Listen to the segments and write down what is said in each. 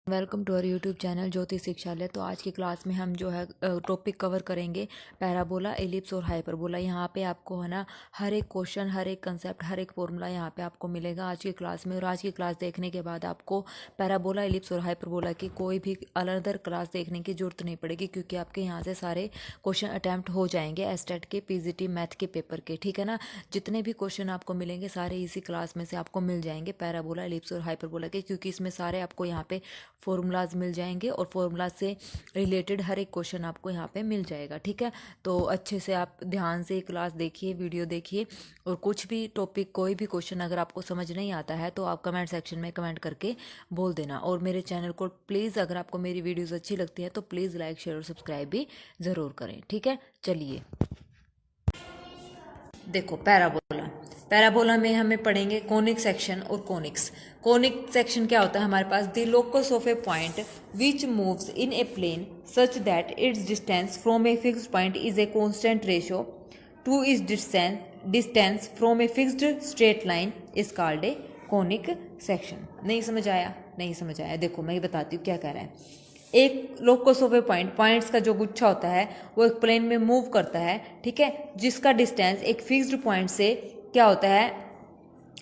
Welcome to our YouTube channel Jyoti Shikshalaya. तो आज की क्लास में हम जो है टॉपिक कवर करेंगे पैराबोला, एलिप्स और हाइपरबोला। यहाँ पे आपको है ना हर एक क्वेश्चन, हर एक कंसेप्ट, हर एक फॉर्मूला यहाँ पे आपको मिलेगा आज की क्लास में। और आज की क्लास देखने के बाद आपको पैराबोला, एलिप्स और हाइपरबोला की कोई भी अनदर क्लास देखने की जरूरत नहीं पड़ेगी, क्योंकि आपके यहाँ से सारे क्वेश्चन अटैम्प्ट हो जाएंगे एस्टेट के, पीजीटी मैथ के पेपर के। ठीक है ना, जितने भी क्वेश्चन आपको मिलेंगे सारे इसी क्लास में से आपको मिल जाएंगे, पैराबोला, एलिप्स और हाइपरबोला के, क्योंकि इसमें सारे आपको यहाँ पे फॉर्मूलाज मिल जाएंगे और फॉर्मूला से रिलेटेड हर एक क्वेश्चन आपको यहाँ पे मिल जाएगा। ठीक है, तो अच्छे से आप ध्यान से क्लास देखिए, वीडियो देखिए, और कुछ भी टॉपिक, कोई भी क्वेश्चन अगर आपको समझ नहीं आता है तो आप कमेंट सेक्शन में कमेंट करके बोल देना। और मेरे चैनल को प्लीज़, अगर आपको मेरी वीडियोज़ अच्छी लगती है तो प्लीज़ लाइक, शेयर और सब्सक्राइब भी ज़रूर करें। ठीक है, चलिए देखो पैराबोला। पैराबोला में हमें पढ़ेंगे कोनिक सेक्शन और कोनिक्स। कोनिक सेक्शन क्या होता है हमारे पास? The locus of a point which moves in a plane such that its distance from a fixed point is a constant ratio to is distance from a fixed straight line is called a conic section. नहीं समझ आया? नहीं समझ आया? देखो मैं बताती हूँ क्या कह रहा है। एक locus of a point, points का जो गुच्छा होता है वो एक प्लेन में मूव करता है, ठीक है, जिसका डिस्टेंस एक फिक्स्ड पॉइंट से क्या होता है,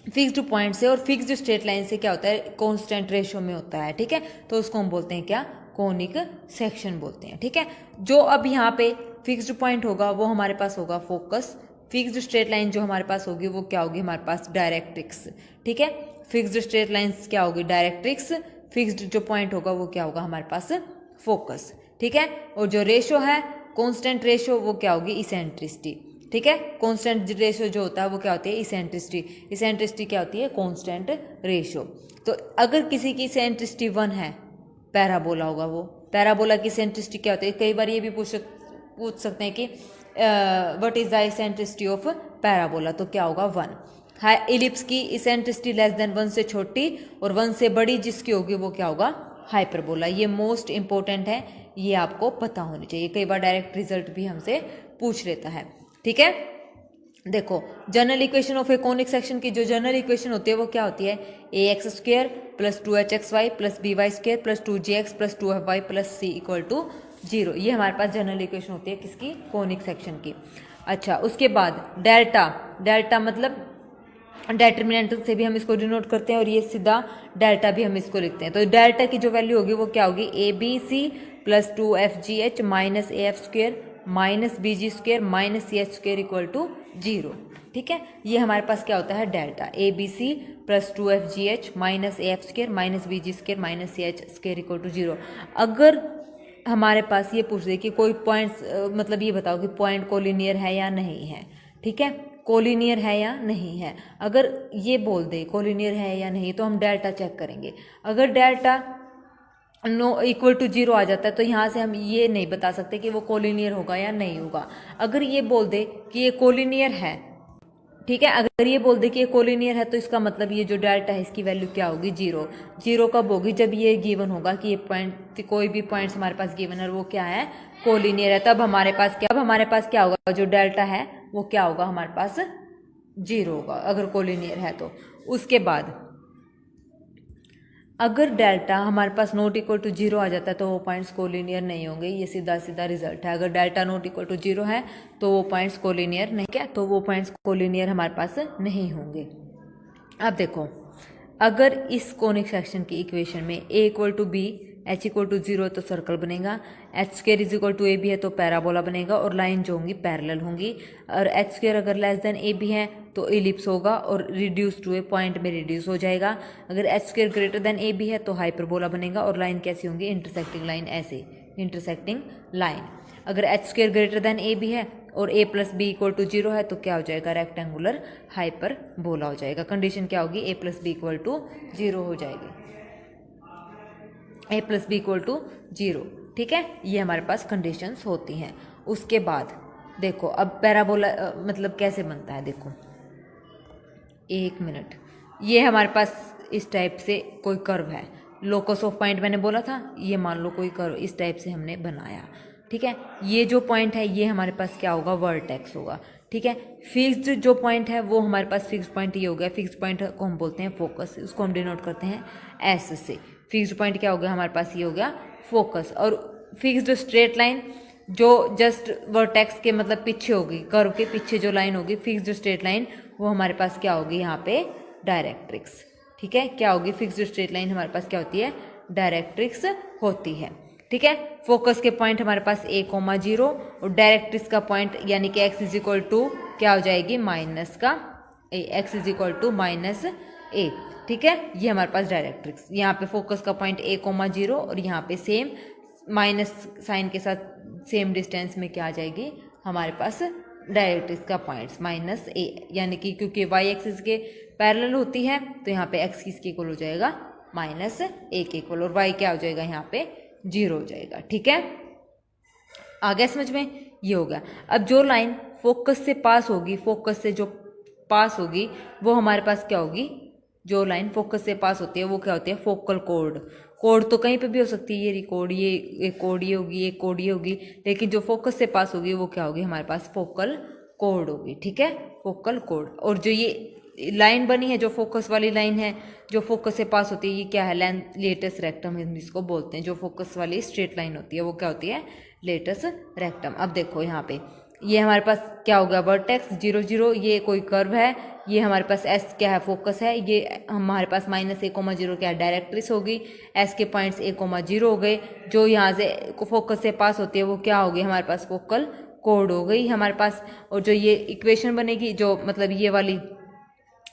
फिक्स्ड पॉइंट से और फिक्स्ड स्ट्रेट लाइन से क्या होता है, कांस्टेंट रेशियो में होता है। ठीक है, तो उसको हम बोलते हैं क्या? कोनिक सेक्शन बोलते हैं। ठीक है, जो अब यहाँ पे फिक्स्ड पॉइंट होगा वो हमारे पास होगा फोकस, फिक्स्ड स्ट्रेट लाइन जो हमारे पास होगी वो क्या होगी हमारे पास? डायरेक्ट्रिक्स। ठीक है, फिक्स्ड स्ट्रेट लाइंस क्या होगी? डायरेक्ट्रिक्स। फिक्स्ड जो पॉइंट होगा वो क्या होगा हमारे पास? फोकस। ठीक है, और जो रेशो है कांस्टेंट रेशो वो क्या होगी? इसेंट्रिसिटी। ठीक है, कांस्टेंट रेशो जो होता है वो क्या होती है? इसेंट्रिसिटी। इसेंट्रिसिटी क्या होती है? Constant ratio. तो अगर किसी की इसेंट्रिसिटी 1 है, पैराबोला होगा वो। पैराबोला की इसेंट्रिसिटी क्या होती है? कई बार ये भी पूछ सकते हैं कि what is the eccentricity of parabola, तो क्या होगा? 1। इलिप्स की इसेंट्रिसिटी लेस देन 1 से छोटी और 1 से बड़ी जिसकी होगी वो क्या होगा? हाइपरबोला। ये मोस्ट इंपॉर्टेंट है, ये आपको पता होनी चाहिए। कई बार डायरेक्ट रिजल्ट भी हमसे पूछ लेता है। ठीक है, देखो general equation of A conic section की जो जनरल इक्वेशन होती है वो क्या होती है? A x square plus 2hxy plus by square plus 2gx plus 2fy plus c equal to 0। ये हमारे पास जनरल इक्वेशन होती है किसकी? कोनिक सेक्शन की। अच्छा, उसके बाद डेल्टा। डेल्टा मतलब डेटर्मिनेंट से भी हम इसको डिनोट करते हैं और ये सीधा डेल्टा भी हम इसको लिखते हैं। तो डेल्टा की जो वैल्यू होगी वो क्या होगी? A b c plus 2fgh minus a f square minus b g square minus c h square equal to 0। ठीक है, ये हमारे पास क्या होता है? Delta. A b c plus 2fgh minus a f square minus b g square minus c h square equal to 0। अगर हमारे पास ये पूछ दे कि कोई पॉइंट्स, मतलब ये बताओ कि पॉइंट कोलिनियर है या नहीं है। ठीक है, कोलिनियर है या नहीं है। अगर ये बोल दे कोलिनियर है या नहीं तो हम डेल्टा चेक करेंगे। अगर डेल्टा नो इक्वल टू 0 आ जाता है तो यहाँ से हम ये नहीं बता सकते कि वो कोलिनियर होगा या नहीं होगा। अगर ये बोल दे कि ये कोलिनियर है, ठीक है, अगर ये बोल दे कि ये कोलिनियर है तो इसका मतलब ये जो डेल्टा है इसकी वैल्यू क्या होगी? 0। 0 कब होगी? जब ये गिवन होगा कि ये पॉइंट, कोई भी पॉइंट्स हमारे पास गिवन है वो क्या है? कोलिनियर है। तब हमारे पास क्या होगा? जो डेल्टा है वो क्या होगा हमारे पास? 0 होगा अगर कोलिनियर है तो। उसके बाद अगर डेल्टा हमारे पास नॉट इक्वल टू 0 आ जाता है तो वो पॉइंट्स कोलिनियर नहीं होंगे। ये सीधा सीधा रिजल्ट है। अगर डेल्टा नॉट इक्वल टू 0 है तो वो पॉइंट्स कोलिनियर नहीं, क्या तो वो पॉइंट्स कोलिनियर हमारे पास नहीं होंगे। अब देखो, अगर इस कोनिक सेक्शन की इक्वेशन में a equal to b, h equal to 0 तो सर्कल बनेगा, h square is equal to a b है तो पैराबोला बनेगा और लाइन जो होंगी पैरेलल होंगी। और एच स्क्वेयर अगर लेस देन ए बी है तो इलिप्स होगा और रिड्यूस टू ए पॉइंट में रिड्यूस हो जाएगा। अगर h square greater than a b है तो हाइपरबोला बनेगा और लाइन कैसी होंगी? इंटरसेक्टिंग लाइन, ऐसे इंटरसेक्टिंग लाइन। अगर h square greater than a b है और a plus b equal to 0 है तो क्या हो जाएगा? रेक्टेंगुलर हाइपरबोला हो जाएगा। कंडीशन क्या होगी? a plus b equal to 0 हो जाएगी। a plus b equal to 0। ठीक है, ये हमारे पास कंडीशंस होती हैं। उसके बाद देखो अब पैराबोला मतलब कैसे बनता है। देखो 1 मिनट, ये हमारे पास इस टाइप से कोई कर्व है। लोकस ऑफ पॉइंट मैंने बोला था, ये मान लो कोई कर्व इस टाइप से हमने बनाया। ठीक है, ये जो पॉइंट है ये हमारे पास क्या होगा? वर्टेक्स होगा। ठीक है, फिक्स्ड जो पॉइंट है वो हमारे पास फिक्स्ड पॉइंट ये हो गया। फिक्स्ड पॉइंट को हम बोलते हैं फोकस, उसको हम डिनोट करते हैं एस से। फिक्स्ड पॉइंट क्या हो गया हमारे पास, ये हो गया फोकस। और फिक्स्ड स्ट्रेट लाइन जो जस्ट वर्टेक्स के मतलब पीछे होगी, कर्व के पीछे जो लाइन होगी फिक्स्ड स्ट्रेट लाइन, वो हमारे पास क्या होगी यहाँ पे, डायरेक्ट्रिक्स। ठीक है, क्या होगी, फिक्स्ड स्ट्रेट लाइन हमारे पास क्या होती है, डायरेक्ट्रिक्स होती है। ठीक है, फोकस के पॉइंट हमारे पास a,0 और डायरेक्ट्रिक्स का पॉइंट यानी कि x इज इक्वल टू क्या हो जाएगी, माइनस का a, x is equal to minus a। ठीक है, ये हमारे पास डायरेक्ट्रिक्स, यहाँ पे फोकस का पॉइंट a,0 और यहाँ पे सेम माइनस साइन के साथ सेम डिस्टेंस में क्या आ जाएगी हमारे पास, डायरेक्ट्रिक्स का पॉइंट्स माइनस a, यानी कि क्योंकि y एक्सिस के पैरेलल होती है तो यहाँ पे x किसके इक्वल हो जाएगा, माइनस a के इक्वल, और y क्या हो जाएगा यहाँ पे 0 हो जाएगा। ठीक है, आ गया समझ में, ये हो गया। अब जो लाइन फोकस से पास होगी, फोकस से जो पास होगी वो हमारे पास क्या होगी, जो लाइन फोकस से पास होती है वो क्या होती है, फोकल कोड। कोड तो कहीं पे भी हो सकती है, ये रिकॉर्ड, ये एक कोड ये होगी, एक कोड ये होगी, लेकिन जो फोकस से पास होगी वो क्या होगी हमारे पास, फोकल कोड होगी। ठीक है, फोकल कोड। और जो ये लाइन बनी है, जो फोकस वाली लाइन है, जो फोकस से पास होती है, ये क्या है, लेटस रेक्टम हम इसको बोलते हैं। जो फोकस वाली स्ट्रेट लाइन होती है वो क्या होती है, लेटस रेक्टम। अब देखो यहाँ पे ये हमारे पास क्या होगा, वर्टेक्स 0 0, ये कोई कर्व है, ये हमारे पास एस क्या है, फोकस है, ये हमारे पास माइनस a,0 क्या है, डायरेक्ट्रिक्स होगी। एस के पॉइंट्स a,0 हो गए, जो यहाँ से फोकस से पास होती है वो क्या होगी हमारे पास, फोकल कोड हो गई हमारे पास। और जो ये इक्वेशन बनेगी, जो मतलब ये वाली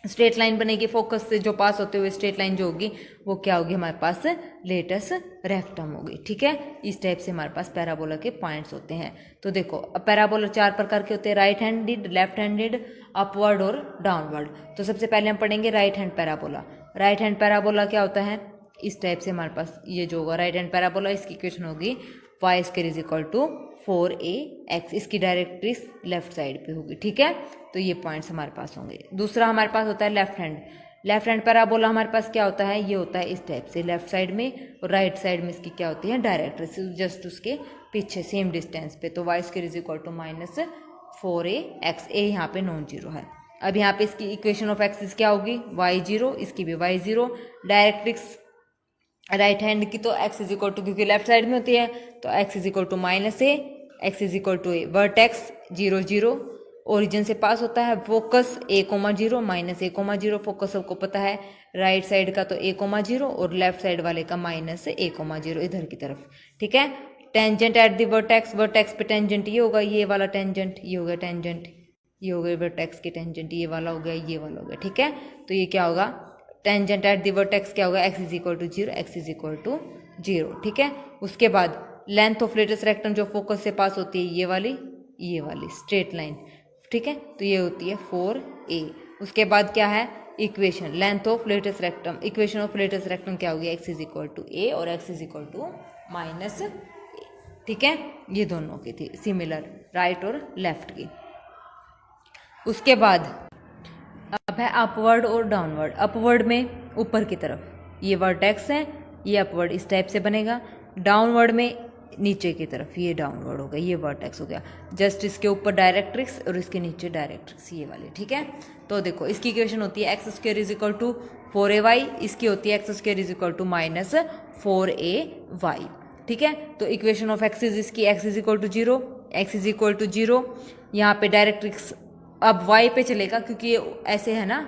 स्ट्रेट लाइन बनेगी फोकस से जो पास होते हुए स्ट्रेट लाइन जो होगी वो क्या होगी हमारे पास, लेटस रेक्टम होगी। ठीक है, इस टाइप से हमारे पास पैराबोला के पॉइंट्स होते हैं। तो देखो अब पैराबोला 4 प्रकार के होते हैं, right handed, left handed, upward और डाउनवर्ड। तो सबसे पहले हम पढ़ेंगे right hand parabola. Right hand parabola क्या होता है, इस टाइप से हमारे पास ये जो होगा राइट हैंड पैराबोला, इसकी इक्वेशन होगी y² is equal to 4ax, इसकी डायरेक्ट्रिक्स लेफ्ट साइड पे होगी। ठीक है, तो ये पॉइंट्स हमारे पास होंगे। दूसरा हमारे पास होता है left hand. Left hand parabola हमारे पास क्या होता है, ये होता है इस टाइप से, लेफ्ट साइड में और राइट साइड में इसकी क्या होती है, डायरेक्ट्रिक्स जस्ट उसके पीछे सेम डिस्टेंस पे। तो y² is equal to minus 4ax, a यहाँ पे नॉन जीरो है। अब यहाँ पे इसकी इक्वेशन ऑफ एक्सिस क्या होगी, y0, इसकी भी y0। डायरेक्ट्रिक्स राइट हैंड की तो x इज इक्वल टू, क्योंकि लेफ्ट साइड में होती है तो x is equal to minus a, x is equal to a। Vertex 0 0 origin से पास होता है, focus a,0 minus a,0, focus सबको पता है राइट साइड का तो a,0 और लेफ्ट साइड वाले का माइनस a,0 इधर की तरफ। ठीक है, tangent at the vertex, vertex पे टेंजेंट ये होगा, ये वाला टेंजेंट, ये हो गया टेंजेंट, ये हो गया वर्टेक्स की टेंजेंट, ये वाला हो गया, ये वाला हो गया। ठीक है, तो ये क्या होगा, टेंजेंट एट द वर्टेक्स क्या होगा, x is equal to 0, x is equal to 0। ठीक है, उसके बाद लेंथ ऑफ लेटस रेक्टम जो फोकस से पास होती है, ये वाली स्ट्रेट लाइन। ठीक है, तो ये होती है 4a। उसके बाद क्या है, equation length of latus rectum, equation of latus rectum क्या होगी, x is equal to a और x is equal to minus a। ठीक है, ये दोनों की थी सिमिलर, राइट और लेफ्ट की। उसके बाद अब है अपवर्ड और डाउनवर्ड। अपवर्ड में ऊपर की तरफ ये वर्टेक्स है, ये अपवर्ड इस टाइप से बनेगा। डाउनवर्ड में नीचे की तरफ ये डाउनवर्ड हो गया, ये वर्टेक्स हो गया। जस्ट इसके ऊपर डायरेक्ट्रिक्स और इसके नीचे डायरेक्ट्रिक्स, ये वाली। ठीक है, तो देखो इसकी इक्वेशन होती है x² is equal to 4ay, इसकी होती है x² is equal to minus 4ay। ठीक है, तो इक्वेशन ऑफ एक्सिस इसकी x is equal to 0, x is equal to 0। यहाँ पे डायरेक्ट्रिक्स अब y पे चलेगा क्योंकि ये ऐसे है ना,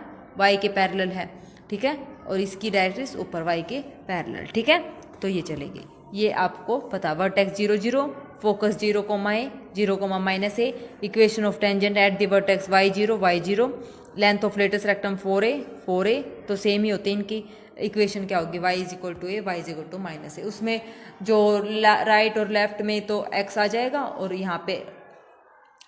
y के पैरेलल है। ठीक है, और इसकी डायरेक्ट्रिक्स ऊपर y के पैरेलल। ठीक है, तो ये चलेगी, ये आपको पता। Vertex 0 0, focus 0, a 0, minus a, equation of tangent at the vertex y0, length of latus rectum 4a, तो सेम ही होती है इनकी इक्वेशन। क्या होगी, y is equal to a, y is equal to minus a। उसमें जो राइट और left में तो x आ जाएगा और यहाँ पे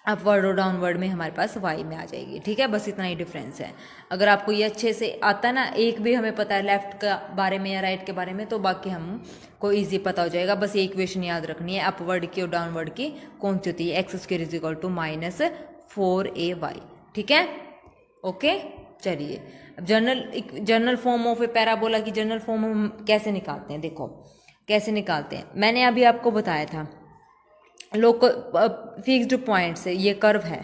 अपवर्ड और डाउनवर्ड में हमारे पास y में आ जाएगी। ठीक है, बस इतना ही डिफरेंस है। अगर आपको ये अच्छे से आता है ना, एक भी हमें पता है लेफ्ट का बारे में या राइट के बारे में, तो बाकी हमको ईजी पता हो जाएगा। बस ये इक्वेशन याद रखनी है, अपवर्ड की और डाउनवर्ड की कौन सी होती है, x² is equal to minus 4ay। ठीक है, ओके। चलिए अब general form of a parabola की जनरल फॉर्म हम कैसे निकालते हैं, देखो कैसे निकालते हैं। मैंने अभी आपको बताया था, फिक्स्ड पॉइंट से ये कर्व है।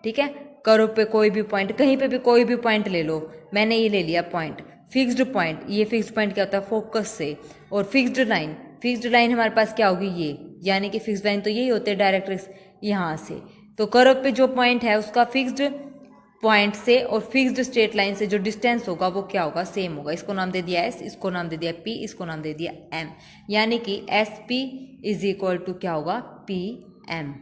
ठीक है, कर्व पे कोई भी पॉइंट, कहीं पे भी कोई भी पॉइंट ले लो, मैंने ये ले लिया पॉइंट, फिक्स्ड पॉइंट, ये फिक्स्ड पॉइंट क्या होता है फोकस से, और फिक्स्ड लाइन हमारे पास क्या होगी ये, यानी कि फिक्स्ड लाइन तो यही होते हैं डायरेक्ट्रिक्स यहाँ से। तो कर्व पे जो पॉइंट है उसका फिक्स्ड पॉइंट से और फिक्स्ड स्ट्रेट लाइन से जो डिस्टेंस होगा वो क्या होगा, सेम होगा। इसको नाम दे दिया एस, इसको नाम दे दिया पी, इसको नाम दे दिया एम, यानी कि S P is equal to क्या होगा, पी एम।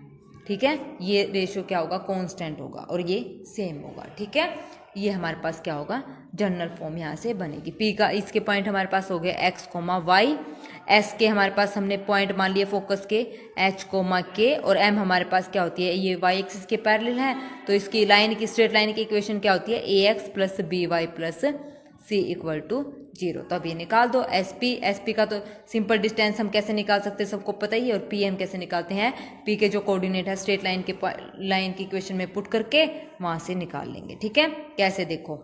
ठीक है, ये रेशियो क्या होगा, कांस्टेंट होगा और ये सेम होगा। ठीक है, ये हमारे पास क्या होगा, जनरल फॉर्म यहाँ से बनेगी। पी का इसके पॉइंट हमारे पास हो गए एक्स कोमा वाई, एस के हमारे पास हमने पॉइंट मान लिए फोकस के एच कोमा के, और एम हमारे पास क्या होती है, ये वाई एक्सिस के पैरेलल है, तो इसकी लाइन की स्ट्रेट लाइन की इक्वेशन क्या होती है, a x plus b y plus c equal to 0। तो अब ये निकाल दो। एस पी का तो सिंपल डिस्टेंस हम कैसे निकाल सकते हैं सबको पता ही है, और पी एम कैसे निकालते हैं, पी के जो कोऑर्डिनेट है स्ट्रेट लाइन की इक्वेशन में पुट करके वहां से निकाल लेंगे। ठीक है, कैसे देखो,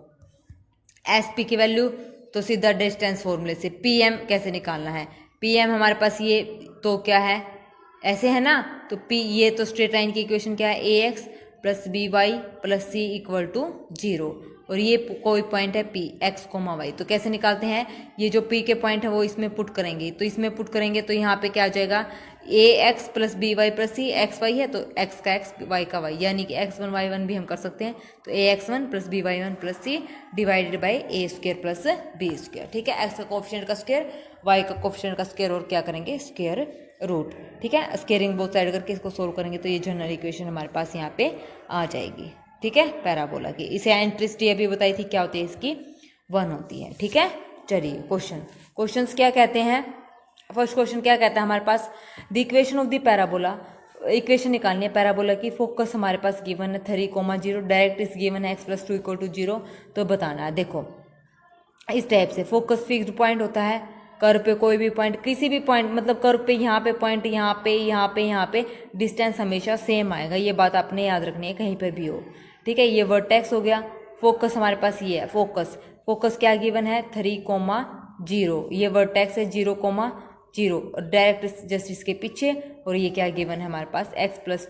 एस पी की वैल्यू तो सीधा डिस्टेंस फॉर्मूले से, पी एम कैसे निकालना है, पी एम हमारे पास ये तो क्या है, ऐसे है ना, तो पी ये तो स्ट्रेट लाइन की इक्वेशन क्या है, a x plus b y plus c equal to 0, और ये कोई पॉइंट है पी एक्स कोमा वाई। तो कैसे निकालते हैं, ये जो पी के पॉइंट है वो इसमें पुट करेंगे, तो इसमें पुट करेंगे तो यहाँ पे क्या आ जाएगा, a x plus b y plus c, x y है तो एक्स का एक्स वाई का वाई, यानी कि एक्स वन वाई वन भी हम कर सकते हैं, तो a x one plus b y one plus c divided by A square plus B square. ठीक है, एक्स का कोफिशिएंट का स्क्वायर, वाई का कोफिशिएंट का स्क्वायर, और क्या करेंगे स्क्वायर रूट। ठीक है, स्क्वेयरिंग बोथ साइड करके इसको सोल्व करेंगे तो ये जनरल इक्वेशन हमारे पास यहाँ पे आ जाएगी। ठीक है, पैराबोला की, इसे एंट्रिसिटी अभी बताई थी क्या होती है इसकी, 1 होती है। ठीक है, चलिए क्वेश्चंस क्या कहते हैं। फर्स्ट क्वेश्चन क्या कहता है हमारे पास, the equation of the parabola, equation निकालनी है पैराबोला की, फोकस हमारे पास गिवन है 3,0, डायरेक्ट इज गिवन है एक्स प्लस 2 इक्वल टू 0। तो बताना है, देखो इस टाइप से फोकस फिक्स्ड पॉइंट होता है, कर्व पे कोई भी पॉइंट, किसी भी पॉइंट, मतलब कर्व पे यहाँ पे पॉइंट, यहाँ पे डिस्टेंस हमेशा सेम आएगा, ये बात आपने याद रखनी है कहीं पर भी हो। ठीक है, ये वर्टेक्स हो गया, फोकस हमारे पास ये है, फोकस क्या गिवन है 3,0, ये वर्टेक्स है 0,0, डायरेक्ट जस्ट इसके पीछे, और ये क्या गिवन है हमारे पास एक्स प्लस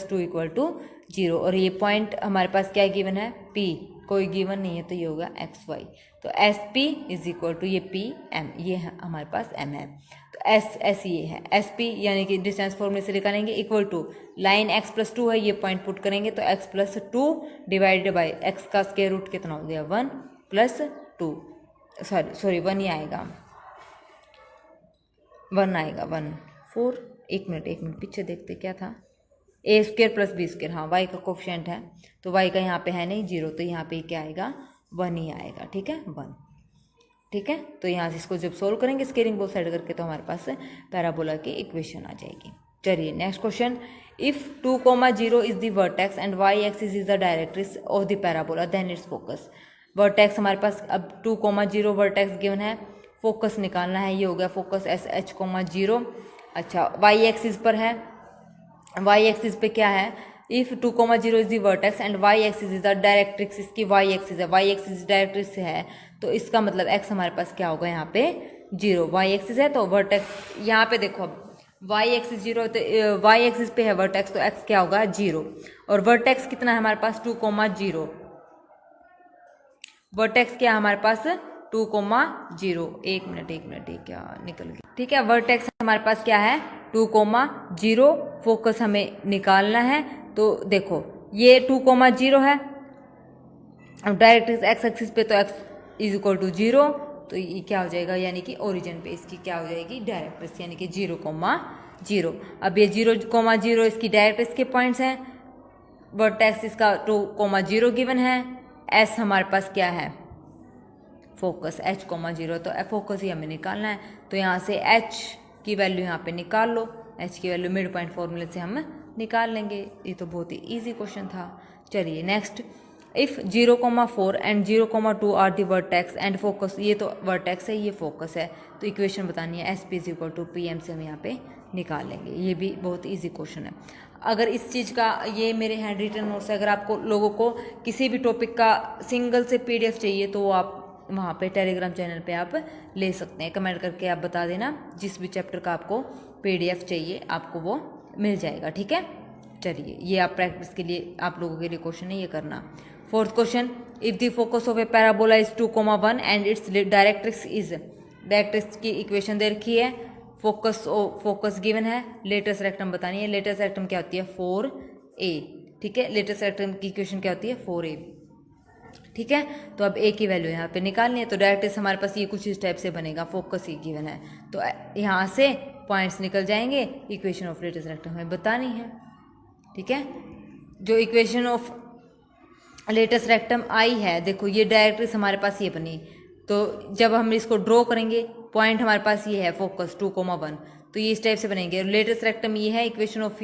2 इक्वल टू 0, और ये पॉइंट हमारे पास क्या गिवन है पी, कोई गिवन नहीं है तो ये होगा एक्स वाई। तो S P is equal to ये पी एम, ये है हमारे पास एम है, तो एस ये है एस पी, यानी कि डिस्टेंस फॉर्मूले से निकालेंगे, equal to line x plus 2 है, ये पॉइंट पुट करेंगे तो x plus 2 divided by x का स्क्वायर रूट कितना हो गया 1 प्लस 2, सॉरी 1 ही आएगा, 1 आएगा 1 4, एक मिनट पीछे देखते क्या था, ए स्क्वायर प्लस बी स्क्वायर, हाँ वाई का कोफिशिएंट है तो वाई का यहाँ पे है नहीं 0, तो यहाँ पे क्या आएगा 1 ही आएगा। ठीक है 1, ठीक है, तो यहाँ से इसको जब सोल्व करेंगे स्केलिंग बोथ साइड करके तो हमारे पास पैराबोला की इक्वेशन आ जाएगी। चलिए next question, if 2,0 is the vertex and y axis is the directrix of the parabola then its focus. Vertex हमारे पास अब 2,0 वर्टेक्स गिवन है, फोकस निकालना है, ये हो गया फोकस एस एच 0। अच्छा वाई एक्सिस पर है, वाई एक्सिस पे क्या है, if 2,0 is the vertex and y axis is the directrix, इसकी वाई एक्सिस है, वाई एक्सिस डायरेक्ट्रिक्स है, तो इसका मतलब एक्स हमारे पास क्या होगा यहाँ पे 0, वाई एक्सिस है तो वर्टेक्स यहाँ पे देखो, अब वाई एक्सिस 0 तो वाई एक्सिस पे है वर्टेक्स तो एक्स क्या होगा 0, और वर्टेक्स कितना है हमारे पास 2,0, वर्टेक्स क्या है हमारे पास 2,0, एक मिनट ये क्या निकल गया। ठीक है, वर्टेक्स हमारे पास क्या है 2,0, फोकस हमें निकालना है, तो देखो ये 2,0 है, अब डायरेक्ट एक्स एक्सिस पे तो एक्स इज इक्वल टू 0, तो ये क्या हो जाएगा, यानी कि ओरिजिन पे इसकी क्या हो जाएगी डायरेक्ट्रिक्स, यानी कि 0,0। अब ये 0,0 इसकी डायरेक्ट्रिक्स के पॉइंट्स हैं, वर्टेक्स इसका 2,0 गिवन है, एस हमारे पास क्या है फोकस h,0, तो फोकस ही हमें निकालना है, तो यहाँ से h की वैल्यू यहाँ पे निकाल लो, h की वैल्यू मिड पॉइंट फॉर्मूले से हम निकाल लेंगे, ये तो बहुत ही इजी क्वेश्चन था। चलिए next, if 0,4 and 0,2 are the vertex and focus, ये तो वर्टेक्स है ये फोकस है, तो इक्वेशन बतानी है S P is equal to P M से हम यहाँ पे निकाल लेंगे, ये भी बहुत ईजी क्वेश्चन है। अगर इस चीज़ का, ये मेरे हैंड रिटन नोट्स है, अगर आपको लोगों को किसी भी टॉपिक का सिंगल से PDF चाहिए तो वो आप वहाँ पे टेलीग्राम चैनल पे आप ले सकते हैं, कमेंट करके आप बता देना जिस भी चैप्टर का आपको PDF चाहिए आपको वो मिल जाएगा। ठीक है, चलिए ये आप प्रैक्टिस के लिए आप लोगों के लिए क्वेश्चन है, ये करना। Fourth question, if the focus of a parabola is 2,1 and its directrix is, directrix की इक्वेशन दे रखी है, फोकस गिवन है, लेटेस्ट रेक्टम बतानी है। लेटेस्ट रेक्टम क्या होती है 4a, ठीक है। लेटेस्ट रेक्टम की इक्वेशन क्या होती है 4a, ठीक है। तो अब ए की वैल्यू यहाँ पे निकालनी है, तो डायरेक्ट्रिक्स हमारे पास ये कुछ इस टाइप से बनेगा, फोकस ही गिवन है, तो यहाँ से पॉइंट्स निकल जाएंगे, इक्वेशन ऑफ लेटेस्ट रेक्टम हमें बतानी है, ठीक है। जो इक्वेशन ऑफ लेटेस्ट रेक्टम आई है, देखो ये डायरेक्ट्रिक्स हमारे पास ये बनी, तो जब हम इसको ड्रॉ करेंगे पॉइंट हमारे पास ये है फोकस 2,1, तो ये इस टाइप से बनेंगे। लेटेस्ट रेक्टम ये है, इक्वेशन ऑफ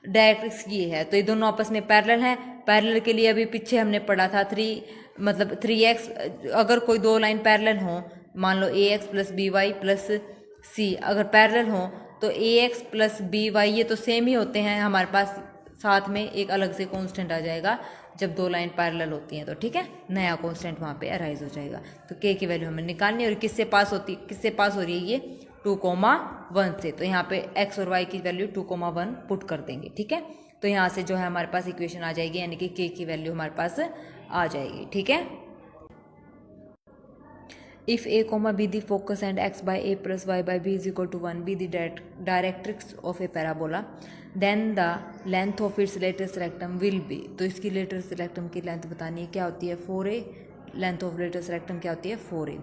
डायरेक्ट्रिक्स ये है, तो ये दोनों आपस में पैरेलल है। पैरेलल के लिए अभी पीछे हमने पढ़ा था 3x, अगर कोई दो लाइन पैरेलल हो, मान लो ax plus b y plus c अगर पैरेलल हो, तो ax प्लस बी वाई ये तो सेम ही होते हैं, हमारे पास साथ में एक अलग से कांस्टेंट आ जाएगा जब दो लाइन पैरेलल होती हैं, तो ठीक है, नया कांस्टेंट वहाँ पे अराइज हो जाएगा। तो k की वैल्यू हमें निकालनी है, और किससे पास हो रही है ये 2,1 से, तो यहाँ पे x और y की वैल्यू 2,1 पुट कर देंगे, ठीक है। तो यहाँ से जो है हमारे पास इक्वेशन आ जाएगी, यानी कि k की वैल्यू हमारे पास आ जाएगी, ठीक है। If a, b the focus and x by a plus y by b is equal to 1 be the directrix of a parabola, then the length of its latest rectum will be, तो इसकी latus rectum की length बतानी है, क्या होती है 4a, length of latus rectum क्या होती है 4a।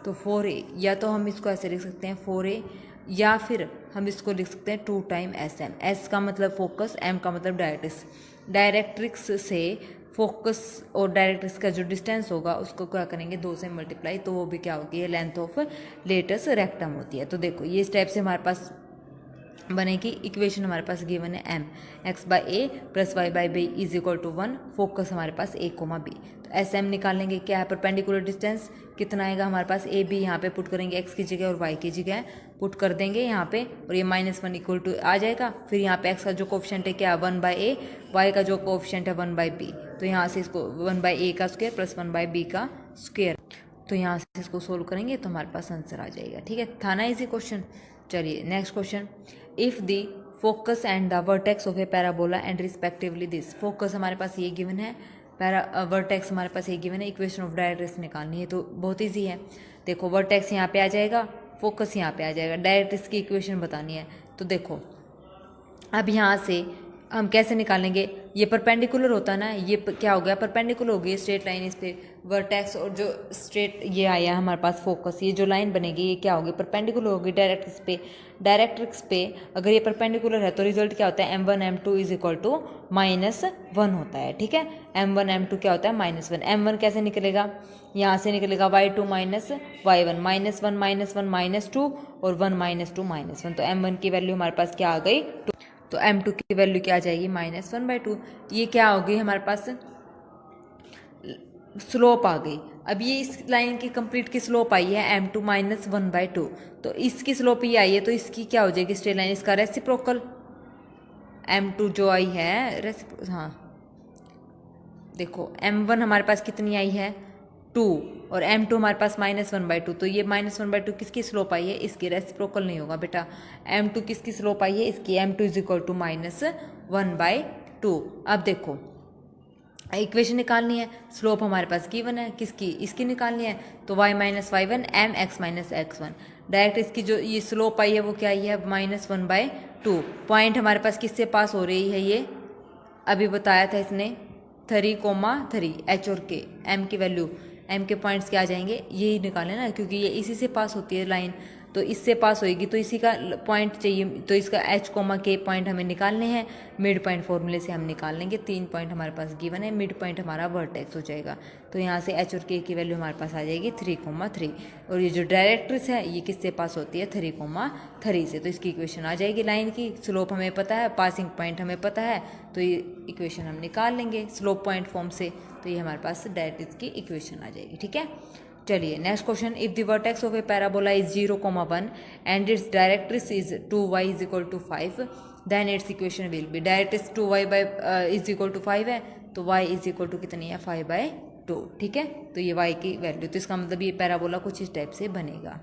तो 4a या तो हम इसको ऐसे लिख सकते हैं 4a, या फिर हम इसको लिख सकते हैं 2 टाइम sm, s का मतलब फोकस, m का मतलब डायरेक्ट्रिक्स। डायरेक्ट्रिक्स से फोकस और डायरेक्ट्रिक्स का जो डिस्टेंस होगा उसको क्या करेंगे 2 से मल्टीप्लाई, तो वो भी क्या होगी, ये लेंथ ऑफ लेटेस्ट रेक्टम होती है। तो देखो ये इस टाइप से हमारे पास बनेगी, इक्वेशन हमारे पास गिवन है m x by a plus y by b is equal to 1, focus हमारे पास a, b। तो एस एम निकालेंगे, क्या है परपेंडिकुलर डिस्टेंस कितना आएगा हमारे पास, ए बी यहाँ पे पुट करेंगे, x की जगह और y की जगह पुट कर देंगे यहाँ पे, और ये -1 इक्वल टू आ जाएगा। फिर यहाँ पे x का जो कोफिशिएंट है क्या 1 बाई ए, y का जो कोफिशिएंट है 1 बाई बी, तो यहाँ से इसको 1 बाई ए का स्क्वायर प्लस 1 बाई बी का स्क्वायर, तो यहाँ से इसको सोल्व करेंगे तो हमारे पास आंसर आ जाएगा, ठीक है। था ना इजी क्वेश्चन। चलिए next question, if the focus and the vertex of a parabola and respectively this, focus हमारे पास ये गिवन है, वर्टेक्स हमारे पास ये गिवन है, इक्वेशन ऑफ डायरेक्ट्रिक्स निकालनी है, तो बहुत ईजी है। देखो वर्टेक्स यहाँ पे आ जाएगा, फोकस यहाँ पे आ जाएगा, डायरेक्ट्रिक्स की इक्वेशन बतानी है। तो देखो अब यहाँ से हम कैसे निकालेंगे, ये परपेंडिकुलर होता है ना, ये क्या हो गया परपेंडिकुलर हो गई स्ट्रेट लाइन इस पे, वर्टेक्स और जो स्ट्रेट ये आया हमारे पास फोकस, ये जो लाइन बनेगी ये क्या होगी परपेंडिकुलर होगी डायरेक्ट्रिक्स पे। डायरेक्ट्रिक्स पे अगर ये परपेंडिकुलर है तो रिजल्ट क्या होता है m1 m2 is equal to -1 होता है, ठीक है। m1 m2 क्या होता है -1, m1 कैसे निकलेगा, यहाँ से निकलेगा y2 माइनस y1, -1 -2 और 1 -2 -1, तो m1 की वैल्यू हमारे पास क्या आ गई 2, तो m2 की वैल्यू क्या आ जाएगी -1/2। ये क्या हो गई हमारे पास स्लोप आ गई। अब ये इस लाइन की कंप्लीट की स्लोप आई है m2 -1/2, तो इसकी स्लोप ये आई है, तो इसकी क्या हो जाएगी स्ट्रेट लाइन, इसका रेसिप्रोकल, m2 जो आई है हाँ देखो m1 हमारे पास कितनी आई है 2 और m2 हमारे पास -1/2, तो ये -1/2 किसकी स्लोप आई है, इसकी रेसिप्रोकल नहीं होगा बेटा। m2 किसकी स्लोप आई है, इसकी, m2 इज इक्वल टू -1/2। अब देखो इक्वेशन निकालनी है, स्लोप हमारे पास गिवन है, किसकी, इसकी निकालनी है, तो y - y1 mx - x1, direct इसकी जो ये स्लोप आई है वो क्या आई है -1/2। पॉइंट हमारे पास किससे पास हो रही है, ये अभी बताया था इसने 3,3 h और k, m की वैल्यू, m के पॉइंट्स क्या आ जाएंगे, यही निकालें ना, क्योंकि ये इसी से पास होती है लाइन, तो इससे पास होएगी, तो इसी का पॉइंट चाहिए, तो इसका h, k पॉइंट हमें निकालने हैं, मिड पॉइंट फॉर्मूले से हम निकाल लेंगे। 3 पॉइंट हमारे पास गिवन है, मिड पॉइंट हमारा वर्टेक्स हो जाएगा, तो यहाँ से h और k की वैल्यू हमारे पास आ जाएगी 3,3, और ये जो डायरेक्ट्रिक्स है ये किससे पास होती है 3,3 से, तो इसकी इक्वेशन आ जाएगी लाइन की, स्लोप हमें पता है, पासिंग पॉइंट हमें पता है, तो ये इक्वेशन हम निकाल लेंगे स्लोप पॉइंट फॉर्म से, तो ये हमारे पास डायरेक्ट्रिक्स की इक्वेशन आ जाएगी, ठीक है। चलिए next question, if the vertex of a parabola is 0,1 and its directrix is 2y is equal to 5, then its equation will be, directrix 2y is equal to 5 है, तो y इज इक्वल टू कितनी है 5/2, ठीक है। तो ये y की value, तो इसका मतलब ये पैराबोला कुछ इस टाइप से बनेगा,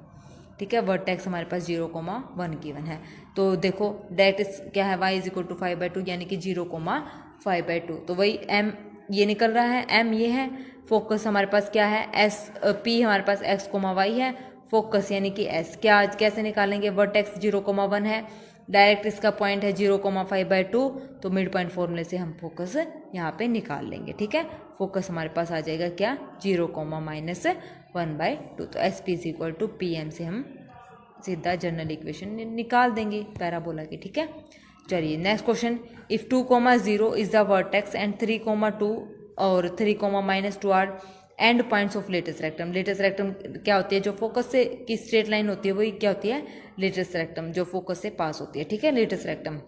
ठीक है। वर्टेक्स हमारे पास 0,1 गिवन है, तो देखो डायरेक्ट्रिक्स क्या है y इज इक्वल टू 5/2, यानी कि 0,5/2, तो वही m ये निकल रहा है, m ये है, फोकस हमारे पास क्या है, एस पी हमारे पास एक्स कोमा वाई है, फोकस यानी कि एस क्या कैसे निकालेंगे, वर्टेक्स 0,1 है, डायरेक्ट इसका पॉइंट है 0,5/2, तो मिड पॉइंट फॉर्मूले से हम फोकस यहाँ पे निकाल लेंगे। ठीक है, फोकस हमारे पास आ जाएगा क्या, 0,-1/2, तो S P is equal to P M से हम सीधा जनरल इक्वेशन निकाल देंगे पैराबोला की। ठीक है, चलिए next question, if 2,0 is the vertex and 3,2 और 3,-2 are end points of latus rectum. Latus rectum क्या होती है, जो फोकस से की स्ट्रेट लाइन होती है वही क्या होती है, लेटेस्ट रेक्टम, जो फोकस से पास होती है। ठीक है, लेटेस्ट रेक्टम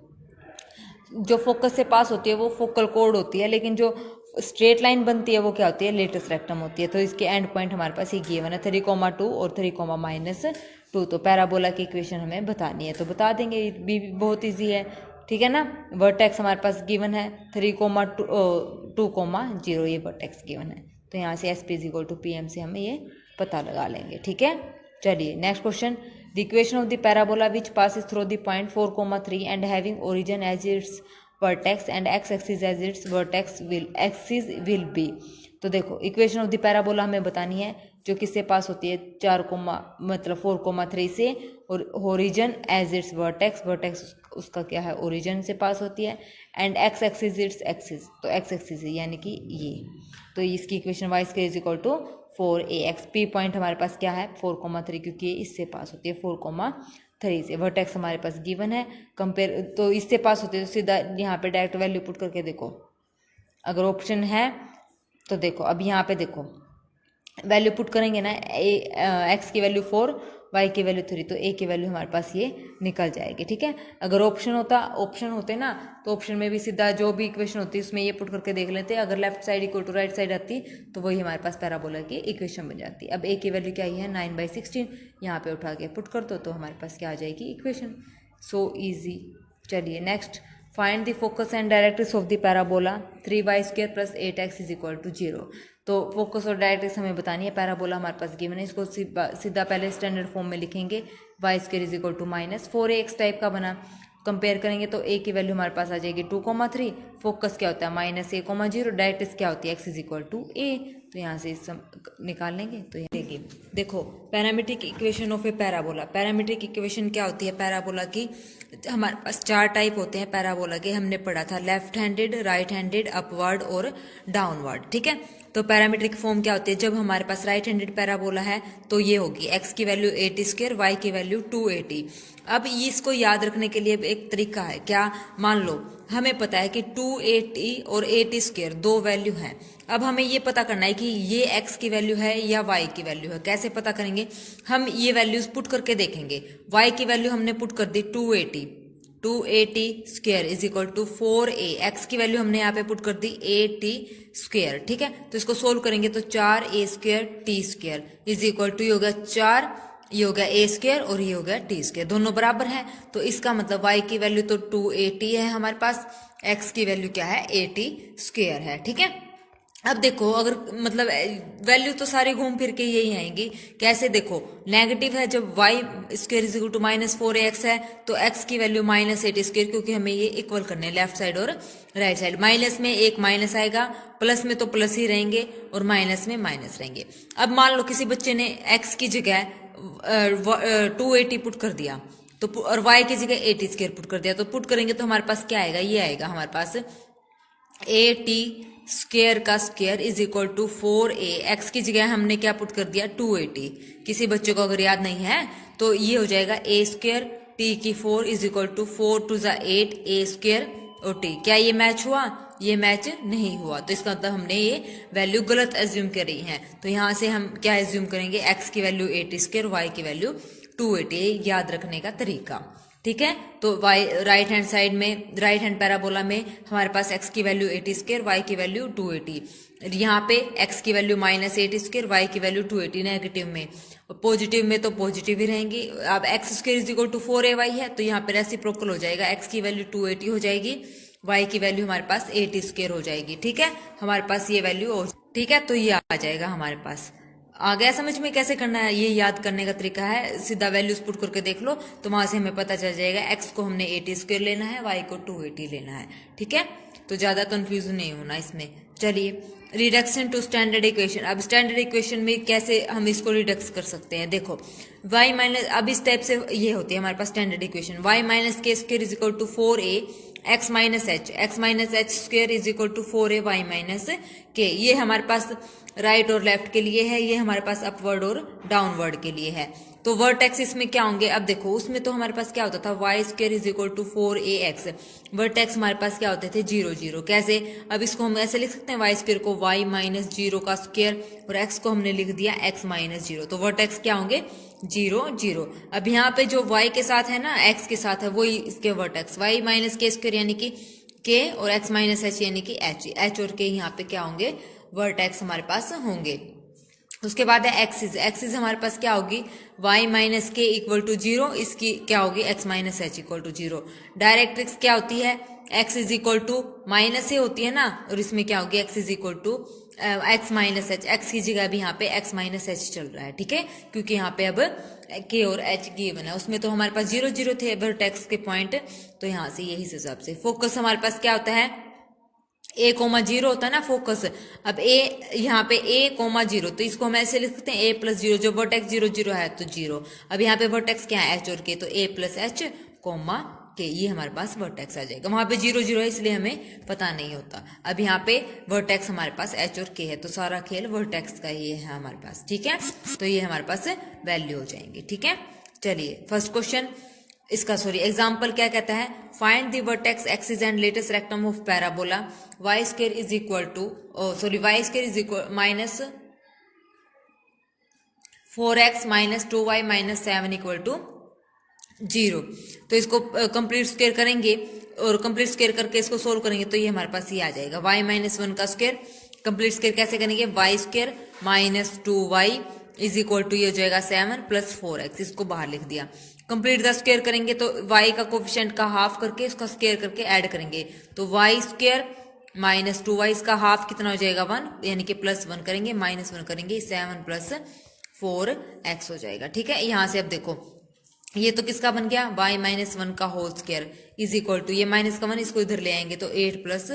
जो फोकस से पास होती है वो फोकल कोड होती है, लेकिन जो स्ट्रेट लाइन बनती है वो क्या होती है, लेटेस्ट रेक्टम होती है। तो इसके एंड पॉइंट हमारे पास ये गिवन है 3,2 और 3,-2, तो पैराबोला की इक्वेशन हमें बतानी है, तो बता देंगे, ये भी बहुत ईजी है। ठीक है ना, वर्टेक्स हमारे पास गिवन है 3,2,0, ये वर्टेक्स गिवन है, तो यहाँ से S P is equal to P M से हमें ये पता लगा लेंगे। ठीक है, चलिए next question, the equation of the parabola which passes through the point 4,3 and having origin as its vertex and x axis as its vertex will be. तो देखो इक्वेशन ऑफ द पैराबोला हमें बतानी है, जो किससे पास होती है, 4,3 से, और origin as its vertex, vertex उसका क्या है, ओरिजिन से पास होती है, and x axis its axis, तो एक्स एक्सिस यानी कि ये, तो इसकी equation y square is equal to 4ax। P point हमारे पास क्या है, 4,3, क्योंकि इससे पास होती है 4,3 से। वर्टेक्स हमारे पास गिवन है, कंपेयर तो इससे पास होती है, तो सीधा यहाँ पे डायरेक्ट वैल्यू पुट करके देखो, अगर ऑप्शन है तो देखो, अब यहाँ पे देखो वैल्यू पुट करेंगे ना, एक्स की वैल्यू 4, वाई की वैल्यू 3, तो ए की वैल्यू हमारे पास ये निकल जाएगी। ठीक है, अगर ऑप्शन होते ना, तो ऑप्शन में भी सीधा जो भी इक्वेशन होती है उसमें ये पुट करके देख लेते, अगर left side equal to right side आती तो वही हमारे पास पैराबोला की इक्वेशन बन जाती। अब ए की वैल्यू क्या ही है, 9/16, यहाँ पे उठा के पुट कर दो तो हमारे पास क्या आ जाएगी इक्वेशन, सो ईजी। चलिए next, find the focus and directrix of the parabola 3y² + 8x is equal to 0। तो फोकस और डायरेक्ट्रिक्स हमें बतानी है, पैराबोला हमारे पास गिवन है, इसको सीधा पहले स्टैंडर्ड फॉर्म में लिखेंगे, y² is equal to -4ax type का बना, कंपेयर करेंगे तो a की वैल्यू हमारे पास आ जाएगी 2,3, फोकस क्या होता है -a,0, डायरेक्ट्रिक्स क्या होती है x is equal to a, तो यहाँ से निकाल लेंगे, तो ये देखो parametric equation of a parabola. Parametric equation क्या होती है पैराबोला की, हमारे पास 4 टाइप होते हैं पैराबोला के, हमने पढ़ा था left handed, right handed, upward और डाउनवर्ड। ठीक है, तो पैरामीट्रिक फॉर्म क्या होती है, जब हमारे पास राइट हैंडेड पैराबोला है तो ये होगी x की वैल्यू 80², y की वैल्यू 280। अब इसको याद रखने के लिए एक तरीका है, क्या, मान लो हमें पता है कि 280 और 80² 2 वैल्यू हैं, अब हमें ये पता करना है कि ये x की वैल्यू है या y की वैल्यू है। कैसे पता करेंगे, हम ये वैल्यूज पुट करके देखेंगे, y की वैल्यू हमने पुट कर दी 280² is equal to 4a, x की वैल्यू हमने यहाँ पे पुट कर दी 80²। ठीक है, तो इसको सोल्व करेंगे तो 4a² t² is equal to, ये होगा 4, ये हो गया a² और ये हो गया t², दोनों बराबर है, तो इसका मतलब y की वैल्यू तो 280 है हमारे पास, x की वैल्यू क्या है 80² है। ठीक है, अब देखो अगर मतलब वैल्यू तो सारी घूम फिर के यही आएंगी, कैसे, देखो नेगेटिव है, जब y² is equal to -4ax है तो x की वैल्यू -80², क्योंकि हमें ये इक्वल करने लेफ्ट साइड और राइट साइड, माइनस में एक माइनस आएगा, प्लस में तो प्लस ही रहेंगे और माइनस में माइनस रहेंगे। अब मान लो किसी बच्चे ने x की जगह 280 पुट कर दिया, तो और y की जगह 80² पुट कर दिया, तो पुट करेंगे तो हमारे पास क्या आएगा, ये आएगा हमारे पास 80² का square is equal to 4a, x की जगह हमने क्या पुट कर दिया 280, किसी बच्चे को अगर याद नहीं है तो ये हो जाएगा a² t की 4 इज इक्वल टू 4 × 8 a² और t। क्या ये मैच हुआ, ये मैच नहीं हुआ, तो इसका मतलब हमने ये वैल्यू गलत एज्यूम करी है, तो यहाँ से हम क्या एज्यूम करेंगे, x की वैल्यू 80², y की वैल्यू 280, याद रखने का तरीका। ठीक है, तो y राइट हैंड साइड में, राइट हैंड पैराबोला में हमारे पास x की वैल्यू 80², y की वैल्यू 280, यहाँ पे x की वैल्यू -80², y की वैल्यू 280, नेगेटिव में, और पॉजिटिव में तो पॉजिटिव ही रहेंगी। अब x² is equal to 4ay है, तो यहाँ पे रेसिप्रोकल हो जाएगा, x की वैल्यू 280 हो जाएगी, y की वैल्यू हमारे पास 80² हो जाएगी। ठीक है, हमारे पास ये वैल्यू, ठीक है, तो ये आ जाएगा हमारे पास। आ गया समझ में कैसे करना है, ये याद करने का तरीका है, सीधा वैल्यूज पुट करके देख लो तो वहां से हमें पता चल जाएगा, x को हमने 80² लेना है, y को 280 लेना है। ठीक है, तो ज़्यादा कंफ्यूज नहीं होना इसमें। चलिए, रिडक्शन टू स्टैंडर्ड इक्वेशन। अब स्टैंडर्ड इक्वेशन में कैसे हम इसको रिडक्स कर सकते हैं, देखो y माइनस, अब इस टाइप से ये होती है हमारे पास standard equation, y minus k square is equal to 4a x minus h square is equal to 4a y minus k. ये हमारे पास राइट और लेफ्ट के लिए है, ये हमारे पास अपवर्ड और डाउनवर्ड के लिए है। तो वर्टेक्स इसमें क्या होंगे, अब देखो उसमें तो हमारे पास क्या होता था y square is equal to 4ax, vertex हमारे पास क्या होते थे 0 0। कैसे, अब इसको हम ऐसे लिख सकते हैं y स्क्वायर को y माइनस 0 का स्क्वायर और x को हमने लिख दिया x माइनस 0, तो वर्टेक्स क्या होंगे 0 0। अब यहाँ पे जो y के साथ है ना, x के साथ है, वही इसके vertex y minus k square यानी कि k और x माइनस h यानी कि h और k यहाँ पे क्या होंगे वर्टेक्स हमारे पास होंगे। उसके बाद है एक्सिस हमारे पास क्या होगी y minus k equal to 0, इसकी क्या होगी x minus h equal to 0। Directrix क्या होती है x is equal to minus से होती है ना, और इसमें क्या होगी x is equal to x minus h, x की जगह भी यहाँ पे x माइनस एच चल रहा है, ठीक है, क्योंकि यहाँ पे अब k और h गिवन है। उसमें तो हमारे पास 0 0 थे वर्टेक्स के पॉइंट, तो यहाँ से यही हिसाब से फोकस हमारे पास क्या होता है a,0 होता है ना फोकस। अब a यहाँ पे a,0, तो इसको हम ऐसे लिख सकते हैं a प्लस 0, जो वर्टेक्स 0 0 है तो 0। अब यहाँ पे वर्टेक्स क्या है h और k, तो a plus h comma k, ये हमारे पास वर्टेक्स आ जाएगा। वहां पे 0 0 है इसलिए हमें पता नहीं होता। अब यहाँ पे वर्टेक्स हमारे पास h और k है, तो सारा खेल वर्टेक्स का ये है हमारे पास, ठीक है, तो ये हमारे पास वैल्यू हो जाएंगे, ठीक है। चलिए फर्स्ट क्वेश्चन इसका एग्जाम्पल क्या कहता है, find the vertex axis and latus rectum of parabola y square is equal to y square is equal minus 4x minus 2y minus 7 equal to 0। तो इसको कंप्लीट स्क्वायर करेंगे और कंप्लीट स्क्वायर करके इसको सोल्व करेंगे तो ये हमारे पास ये आ जाएगा y माइनस 1 का स्क्वायर। कंप्लीट स्क्वायर कैसे करेंगे, y square minus 2y is equal to ये हो जाएगा 7 प्लस 4x, इसको बाहर लिख दिया। कंप्लीट द स्क्वायर करेंगे तो y का कोफिशिएंट का हाफ करके इसका स्क्वायर करके ऐड करेंगे, तो y स्क्वायर माइनस 2y, इसका हाफ कितना हो जाएगा 1, यानी कि प्लस 1 करेंगे, माइनस 1 करेंगे, 7 प्लस 4x हो जाएगा, ठीक है। यहाँ से अब देखो ये तो किसका बन गया y माइनस 1 का whole square is equal to ये माइनस का 1 इसको इधर ले आएंगे तो 8 प्लस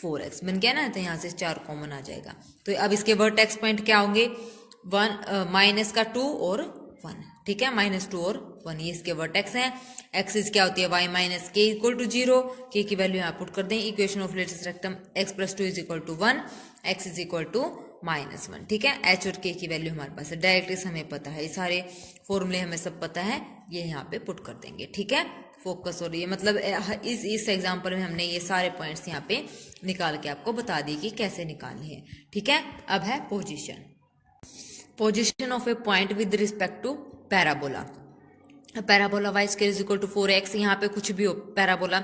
4x बन गया ना, तो यहाँ से 4 कॉमन आ जाएगा। तो अब इसके वर्टेक्स पॉइंट क्या होंगे 1 माइनस का 2 और 1, ठीक है, माइनस 2 और 1 ये इसके वर्टेक्स हैं। एक्सिस क्या होती है y minus k equal to 0, k की वैल्यू यहाँ पुट कर दें। Equation of latus rectum x plus 2 is equal to 1, x is equal to minus 1, ठीक है। h और k की वैल्यू हमारे पास है, डायरेक्टली हमें पता है, ये सारे फॉर्मूले हमें सब पता है, ये यहाँ पे पुट कर देंगे, ठीक है। फोकस हो रही है मतलब इस एग्जाम्पल में हमने ये सारे पॉइंट्स यहाँ पे निकाल के आपको बता दी कि कैसे निकालने हैं, ठीक है। अब है position of a point with respect to parabola. Parabola y square is equal to 4x, यहाँ पे कुछ भी हो parabola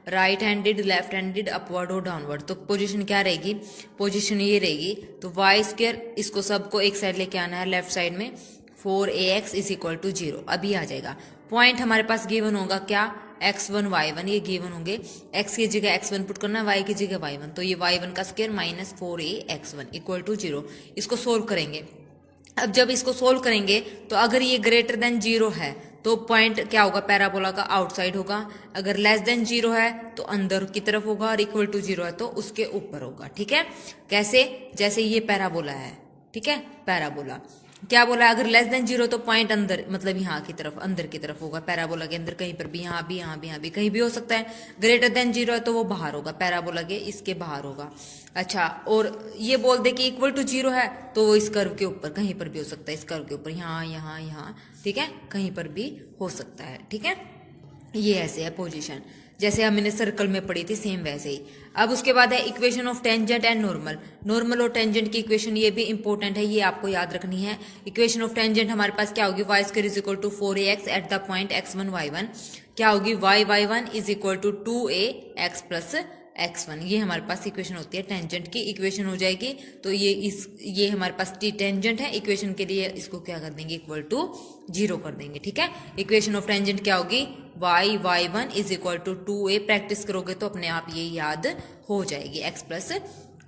right handed left handed upward और डाउनवर्ड, तो पोजीशन क्या रहेगी, पोजीशन ये रहेगी। तो y स्क्वायर इसको सबको एक साइड लेके आना है लेफ्ट साइड में, 4ax इज इक्वल टू 0, अभी आ जाएगा। पॉइंट हमारे पास गिवन होगा क्या x1 y1, ये गिवन होंगे, x की जगह x1 पुट करना, y की जगह y1, तो ये y1 का square minus 4ax1 equal to 0। इसको सोल्व करेंगे। अब जब इसको सोल्व करेंगे तो अगर ये ग्रेटर देन 0 है तो पॉइंट क्या होगा पैराबोला का आउटसाइड होगा, अगर लेस देन 0 है तो अंदर की तरफ होगा, और इक्वल टू 0 है तो उसके ऊपर होगा, ठीक है। कैसे, जैसे ये पैराबोला है, ठीक है, पैराबोला क्या बोला है, अगर लेस देन 0 तो पॉइंट अंदर मतलब यहाँ की तरफ अंदर की तरफ होगा, पैराबोला के अंदर कहीं पर भी, यहाँ भी यहाँ भी यहाँ भी कहीं भी हो सकता है। ग्रेटर देन 0 है तो वो बाहर होगा, पैराबोला के इसके बाहर होगा। अच्छा, और ये बोल दे कि इक्वल टू 0 है तो वो इस कर्व के ऊपर कहीं पर भी हो सकता है, इस कर्व के ऊपर यहाँ यहाँ यहाँ, ठीक है, कहीं पर भी हो सकता है, ठीक है। ये ऐसे है पोजीशन, जैसे हमने सर्कल में पढ़ी थी सेम वैसे ही। अब उसके बाद है equation of tangent and normal. Normal और टेंजेंट की इक्वेशन ये भी इंपॉर्टेंट है, ये आपको याद रखनी है। इक्वेशन ऑफ टेंजेंट हमारे पास क्या होगी, y square is equal to 4ax at the point x1 y1, क्या होगी y1 is equal to 2ax plus x1, ये हमारे पास इक्वेशन होती है टेंजेंट की इक्वेशन हो जाएगी। तो ये हमारे पास टेंजेंट है, इक्वेशन के लिए इसको क्या कर देंगे इक्वल टू 0 कर देंगे, ठीक है। इक्वेशन ऑफ टेंजेंट क्या होगी, y1 is equal to 2a, practice करोगे तो अपने आप ये याद हो जाएगी, x प्लस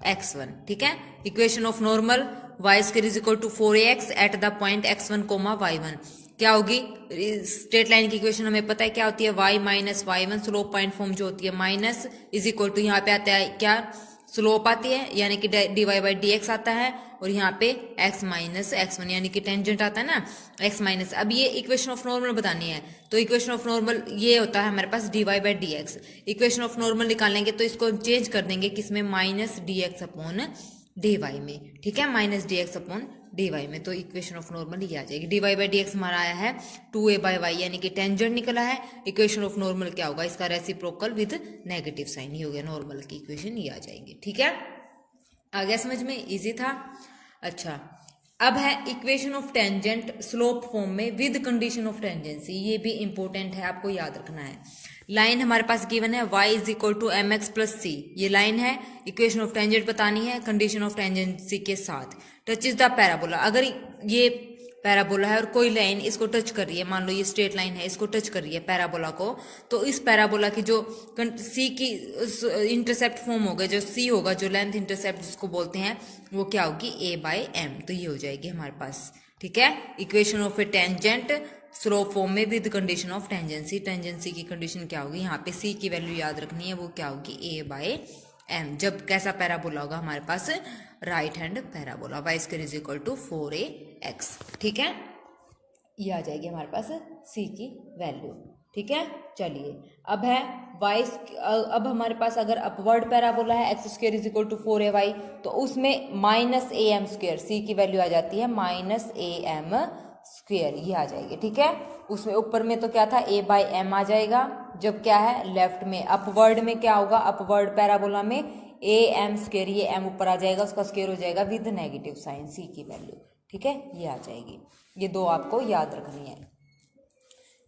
x1, ठीक है। Equation of normal y square is equal to 4ax at the point x1 y1, क्या होगी, स्ट्रेट लाइन की इक्वेशन हमें पता है क्या होती है, y minus y one, slope point form जो होती है, माइनस इज इक्वल टू यहाँ पे आता है क्या, स्लोप आती है यानी कि dy बाई डी एक्स आता है, और यहाँ पे x माइनस एक्स वन यानी कि टेंजेंट आता है ना x माइनस। अब ये इक्वेशन ऑफ नॉर्मल बतानी है, तो इक्वेशन ऑफ नॉर्मल ये होता है हमारे पास dy by d x. Equation of normal निकालेंगे तो इसको हम चेंज कर देंगे किसमें, minus d x upon d y में, ठीक है, minus d x upon d y में। तो इक्वेशन ऑफ नॉर्मल ये आ जाएगी, d y by d x हमारा आया है 2a बाई वाई यानी कि टेंजेंट निकला है। इक्वेशन ऑफ नॉर्मल क्या होगा, इसका रेसिप्रोकल विद नेगेटिव साइन ही हो गया, नॉर्मल की इक्वेशन ये आ जाएगी, ठीक है, आ गया समझ में, इजी था। अच्छा, अब है equation of tangent slope form में विद कंडीशन ऑफ टेंजेंसी, ये भी इंपॉर्टेंट है, आपको याद रखना है। लाइन हमारे पास गिवन है y is equal to m x plus c, ये लाइन है, इक्वेशन ऑफ टेंजेंट बतानी है कंडीशन ऑफ टेंजेंसी के साथ। टच इज द पैराबोला, अगर ये पैराबोला है और कोई लाइन इसको टच कर रही है, मान लो ये स्ट्रेट लाइन है, इसको टच कर रही है पैराबोला को, तो इस पैराबोला की जो सी की इंटरसेप्ट फॉर्म होगा, जो सी होगा, जो लेंथ इंटरसेप्ट जिसको बोलते हैं, वो क्या होगी, a बाई एम, तो ये हो जाएगी हमारे पास, ठीक है। Equation of a tangent slope form में with condition of tangency, tangency की कंडीशन क्या होगी, यहाँ पे सी की वैल्यू याद रखनी है, वो क्या होगी, a बाई एम। जब कैसा पैराबोला होगा हमारे पास, right hand parabola, y square is equal to 4ax, ठीक है, ये आ जाएगी हमारे पास सी की वैल्यू, ठीक है। चलिए अब है वाई, अब हमारे पास अगर अपवर्ड पैराबोला है x square is equal to 4ay, तो उसमें minus a m square, c की वैल्यू आ जाती है माइनस ए एम स्क्वायर, ये आ जाएगी, ठीक है। उसमें ऊपर में तो क्या था, a बाई एम आ जाएगा, जब क्या है लेफ्ट में, अपवर्ड में क्या होगा, अपवर्ड पैराबोला में ए एम स्क्वायर, ये m ऊपर आ जाएगा, उसका स्क्वायर हो जाएगा विद नेगेटिव साइन, सी की वैल्यू, ठीक है, ये आ जाएगी। ये दो आपको याद रखनी है।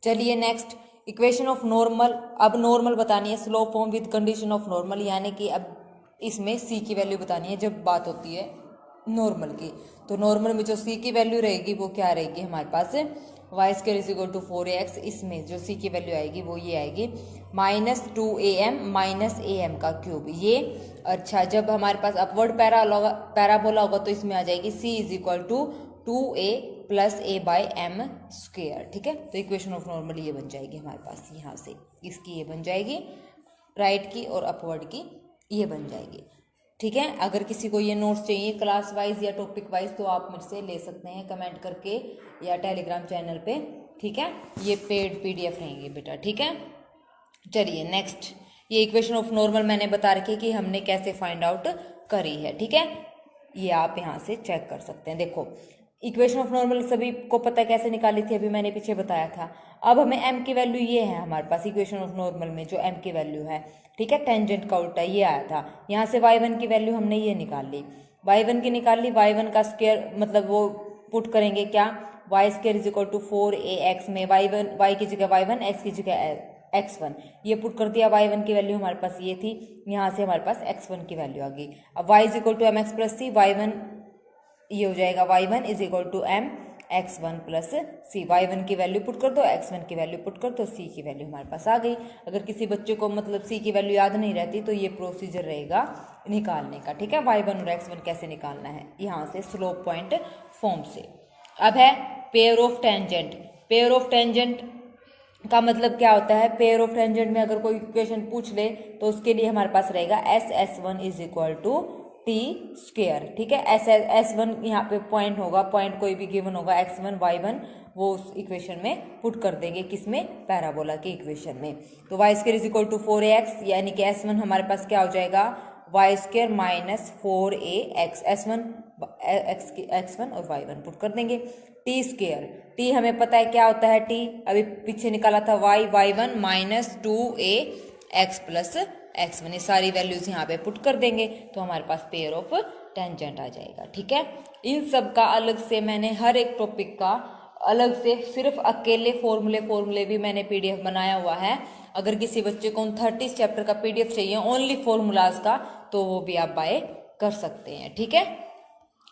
चलिए नेक्स्ट, इक्वेशन ऑफ नॉर्मल, अब नॉर्मल बतानी है, slope form with condition of normal, यानी कि अब इसमें सी की वैल्यू बतानी है जब बात होती है नॉर्मल की। तो नॉर्मल में जो सी की वैल्यू रहेगी वो क्या रहेगी हमारे पास, y square is equal to 4ax, इसमें जो सी की वैल्यू आएगी वो ये आएगी minus 2am minus a m का क्यूब, ये। अच्छा, जब हमारे पास अपवर्ड पैराबोला होगा तो इसमें आ जाएगी c is equal to 2a plus a by m square, ठीक है। तो इक्वेशन ऑफ नॉर्मल ये बन जाएगी हमारे पास, यहाँ से इसकी ये बन जाएगी, राइट की और अपवर्ड की ये बन जाएगी, ठीक है। अगर किसी को ये नोट्स चाहिए क्लास वाइज या टॉपिक वाइज तो आप मुझसे ले सकते हैं कमेंट करके या टेलीग्राम चैनल पे, ठीक है। ये पेड पीडीएफ रहेंगे बेटा, ठीक है। चलिए नेक्स्ट, ये इक्वेशन ऑफ नॉर्मल मैंने बता रखी कि हमने कैसे फाइंड आउट करी है, ठीक है, ये आप यहाँ से चेक कर सकते हैं। देखो इक्वेशन ऑफ नॉर्मल सभी को पता है कैसे निकाली थी, अभी मैंने पीछे बताया था। अब हमें m की वैल्यू ये है हमारे पास, इक्वेशन ऑफ नॉर्मल में जो m की वैल्यू है, ठीक है, टेंजेंट का उल्टा ये आया था, यहाँ से y1 की वैल्यू हमने ये निकाल ली, y1 की निकाल ली, y1 का स्क्वायर मतलब वो पुट करेंगे क्या, y square is equal to 4ax में y1, y की जगह y1, x की जगह x1, ये पुट कर दिया, y1 की वैल्यू हमारे पास ये थी, यहाँ से हमारे पास x1 की वैल्यू आ गई। अब y is equal to m x plus c, y1 ये हो जाएगा y1 is equal to m x1 plus c, y1 की वैल्यू पुट कर दो, x1 की वैल्यू पुट कर दो, c की वैल्यू हमारे पास आ गई। अगर किसी बच्चे को मतलब c की वैल्यू याद नहीं रहती तो ये प्रोसीजर रहेगा निकालने का, ठीक है, y1 और x1 कैसे निकालना है, यहाँ से स्लोप पॉइंट फॉर्म से। अब है pair of tangent, pair of tangent का मतलब क्या होता है, पेयर ऑफ टेंजेंट में अगर कोई इक्वेशन पूछ ले तो उसके लिए हमारे पास रहेगा s1 is equal to t square, ठीक है। s1 यहाँ पे पॉइंट होगा, पॉइंट कोई भी गिवन होगा x1 y1, वो उस इक्वेशन में पुट कर देंगे, किसमें, पैराबोला की इक्वेशन में। तो y square is equal to 4ax, यानी कि s1 हमारे पास क्या हो जाएगा, Y square minus 4ax, x1 और y1 पुट कर देंगे। टी स्क्वेयर, टी हमें पता है क्या होता है, टी अभी पीछे निकाला था y1 minus 2ax plus x1, ये सारी वैल्यूज यहाँ पे पुट कर देंगे तो हमारे पास पेयर ऑफ टेंजेंट आ जाएगा, ठीक है। इन सब का अलग से मैंने हर एक टॉपिक का अलग से सिर्फ अकेले फॉर्मूले भी मैंने पीडीएफ बनाया हुआ है। अगर किसी बच्चे को 30 चैप्टर का पीडीएफ चाहिए ओनली फॉर्मूलाज का, तो वो भी आप बाय कर सकते हैं, ठीक है।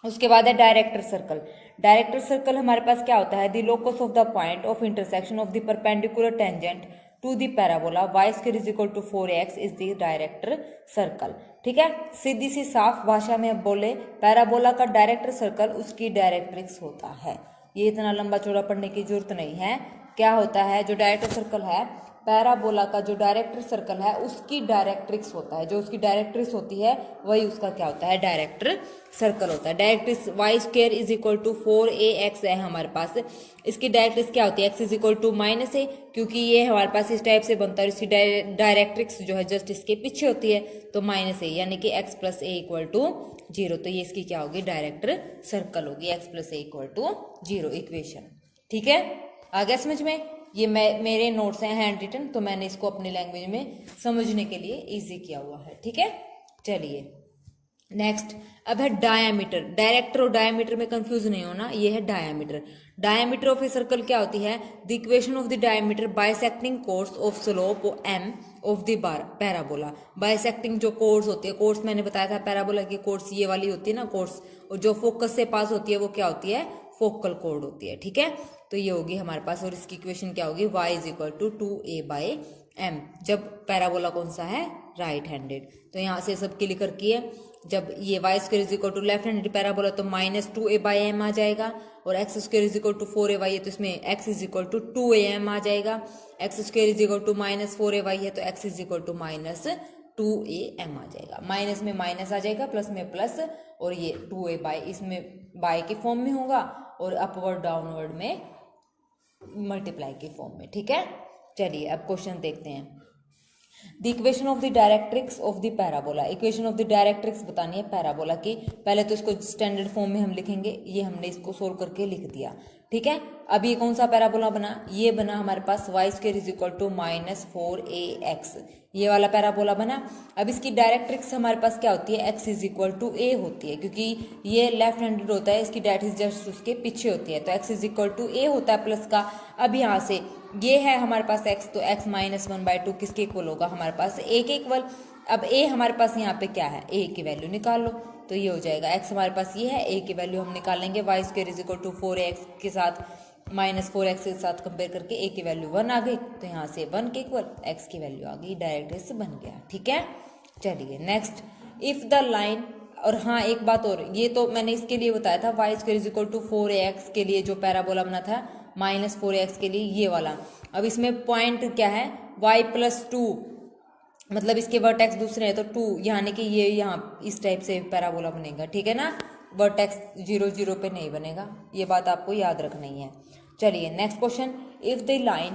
उसके बाद है डायरेक्टर सर्कल। डायरेक्टर सर्कल हमारे पास क्या होता है, the locus of the point of intersection of the perpendicular tangent to the parabola y square is equal to 4ax is the director circle, ठीक है। सीधी सी साफ भाषा में अब बोले, पैराबोला का डायरेक्टर सर्कल उसकी डायरेक्ट्रिक्स होता है, ये इतना लंबा चौड़ा पढ़ने की जरूरत नहीं है। क्या होता है, जो डायरेक्टर सर्कल है, पैराबोला का जो डायरेक्टर सर्कल है उसकी डायरेक्ट्रिक्स होता है, जो उसकी डायरेक्ट्रिक्स होती है वही उसका क्या होता है, डायरेक्टर सर्कल होता है। Directrix y square is equal to 4ax है हमारे पास। इसकी डायरेक्ट्रिक्स क्या होती है, x is equal to minus है, क्योंकि ये हमारे पास इस टाइप से बनता है। इसकी डायरेक्ट्रिक्स जो है जस्ट इसके पीछे होती है, तो माइनस है, यानी कि x plus a equal to 0। तो ये इसकी क्या होगी, डायरेक्टर सर्कल होगी, x plus a equal to 0 equation. ठीक है, आ गया समझ में। ये मेरे नोट्स हैं हैंड रिटन, तो मैंने इसको अपनी लैंग्वेज में समझने के लिए इजी किया हुआ है। ठीक है, चलिए नेक्स्ट अब है डायामीटर। डायरेक्टर और डायामीटर में कंफ्यूज नहीं होना, ये है diameter. Diameter of a circle क्या होती है, the equation of the diameter bisecting course of slope m of the parabola. Bisecting जो कोर्स होती है, कोर्स मैंने बताया था पैराबोला की कोर्स ये वाली होती है ना कोर्स, और जो फोकस से पास होती है वो क्या होती है, फोकल कोड होती है। ठीक है, तो ये होगी हमारे पास, और इसकी इक्वेशन क्या होगी, y is equal to 2a/m, जब पैराबोला कौन सा है, राइट हैंडेड। तो यहाँ से सब क्लियर किए, जब ये y square is equal to left handed parabola तो -2a/m आ जाएगा, और x square is equal to 4ay है तो इसमें x is equal to 2am आ जाएगा। x square is equal to -4ay है तो x is equal to -2am आ जाएगा। माइनस में माइनस आ जाएगा, प्लस में प्लस, और ये 2a इसमें बाय के फॉर्म में होगा, और अपवर्ड डाउनवर्ड में मल्टीप्लाई के फॉर्म में। ठीक है, चलिए अब क्वेश्चन देखते हैं। The equation of the directrix of the parabola. Equation of the directrix बतानी है पैराबोला की। पहले तो इसको स्टैंडर्ड फॉर्म में हम लिखेंगे, ये हमने इसको सोल्व करके लिख दिया। ठीक है, अब ये कौन सा पैराबोला बना, ये बना हमारे पास y square is equal to -4ax, ये वाला पैराबोला बना। अब इसकी डायरेक्ट्रिक्स हमारे पास क्या होती है, x is equal to a होती है, क्योंकि ये लेफ्ट हैंडेड होता है, इसकी डायरेक्ट्रिक्स जस्ट उसके पीछे होती है, तो x is equal to a होता है प्लस का। अब यहाँ से ये है हमारे पास x, तो x -1/2 किसके इक्वल होगा, हमारे पास a के इक्वल। अब a हमारे पास यहाँ पे क्या है, a की वैल्यू निकाल लो, तो ये हो जाएगा x हमारे पास ये है, a की वैल्यू हम निकालेंगे y square is equal to 4x के साथ -4x के साथ कंपेयर करके a की वैल्यू 1 आ गई, तो यहाँ से 1 के इक्वल x की वैल्यू आ गई, डायरेक्ट इससे बन गया। ठीक है, चलिए नेक्स्ट, इफ द लाइन, और हाँ एक बात और, ये तो मैंने इसके लिए बताया था y square is equal to 4ax के लिए जो पैराबोला बना था, -4ax के लिए ये वाला। अब इसमें पॉइंट क्या है, y प्लस 2, मतलब इसके वर्टेक्स दूसरे हैं तो 2, यानी कि ये यहाँ इस टाइप से पैराबोला बनेगा। ठीक है ना, वर्टेक्स 0 0 पे नहीं बनेगा, ये बात आपको याद रखनी है। चलिए next question, if the line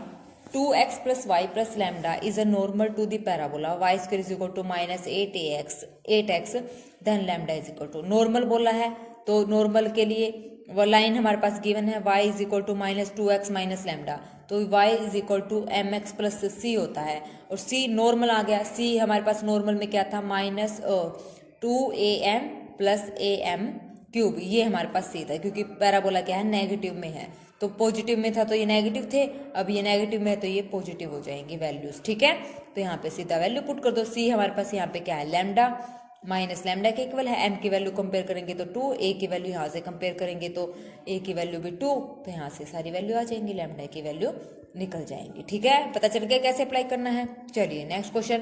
2x plus y plus lambda is a normal to the parabola y square is equal to -8x then lambda is equal to, normal बोला है तो नॉर्मल के लिए वो लाइन हमारे पास गिवन है y is equal to -2x minus lambda, तो y is equal to mx plus c होता है, और c नॉर्मल आ गया। c हमारे पास नॉर्मल में क्या था, -2am प्लस am क्यूब, ये हमारे पास c था, क्योंकि पैराबोला क्या है, नेगेटिव में है, तो पॉजिटिव में था तो ये नेगेटिव थे, अब ये नेगेटिव में है तो ये पॉजिटिव हो जाएंगी वैल्यूज। ठीक है, तो यहाँ पे सीधा वैल्यू पुट कर दो। c हमारे पास यहाँ पे क्या है, लैम्डा, माइनस लैम्डा के इक्वल है, m की वैल्यू कंपेयर करेंगे तो 2, a की वैल्यू यहाँ से कंपेयर करेंगे तो a की वैल्यू भी 2, तो यहाँ से सारी वैल्यू आ जाएंगी, लैम्डा की वैल्यू निकल जाएंगी। ठीक है, पता चल गया कैसे अप्लाई करना है। चलिए next question,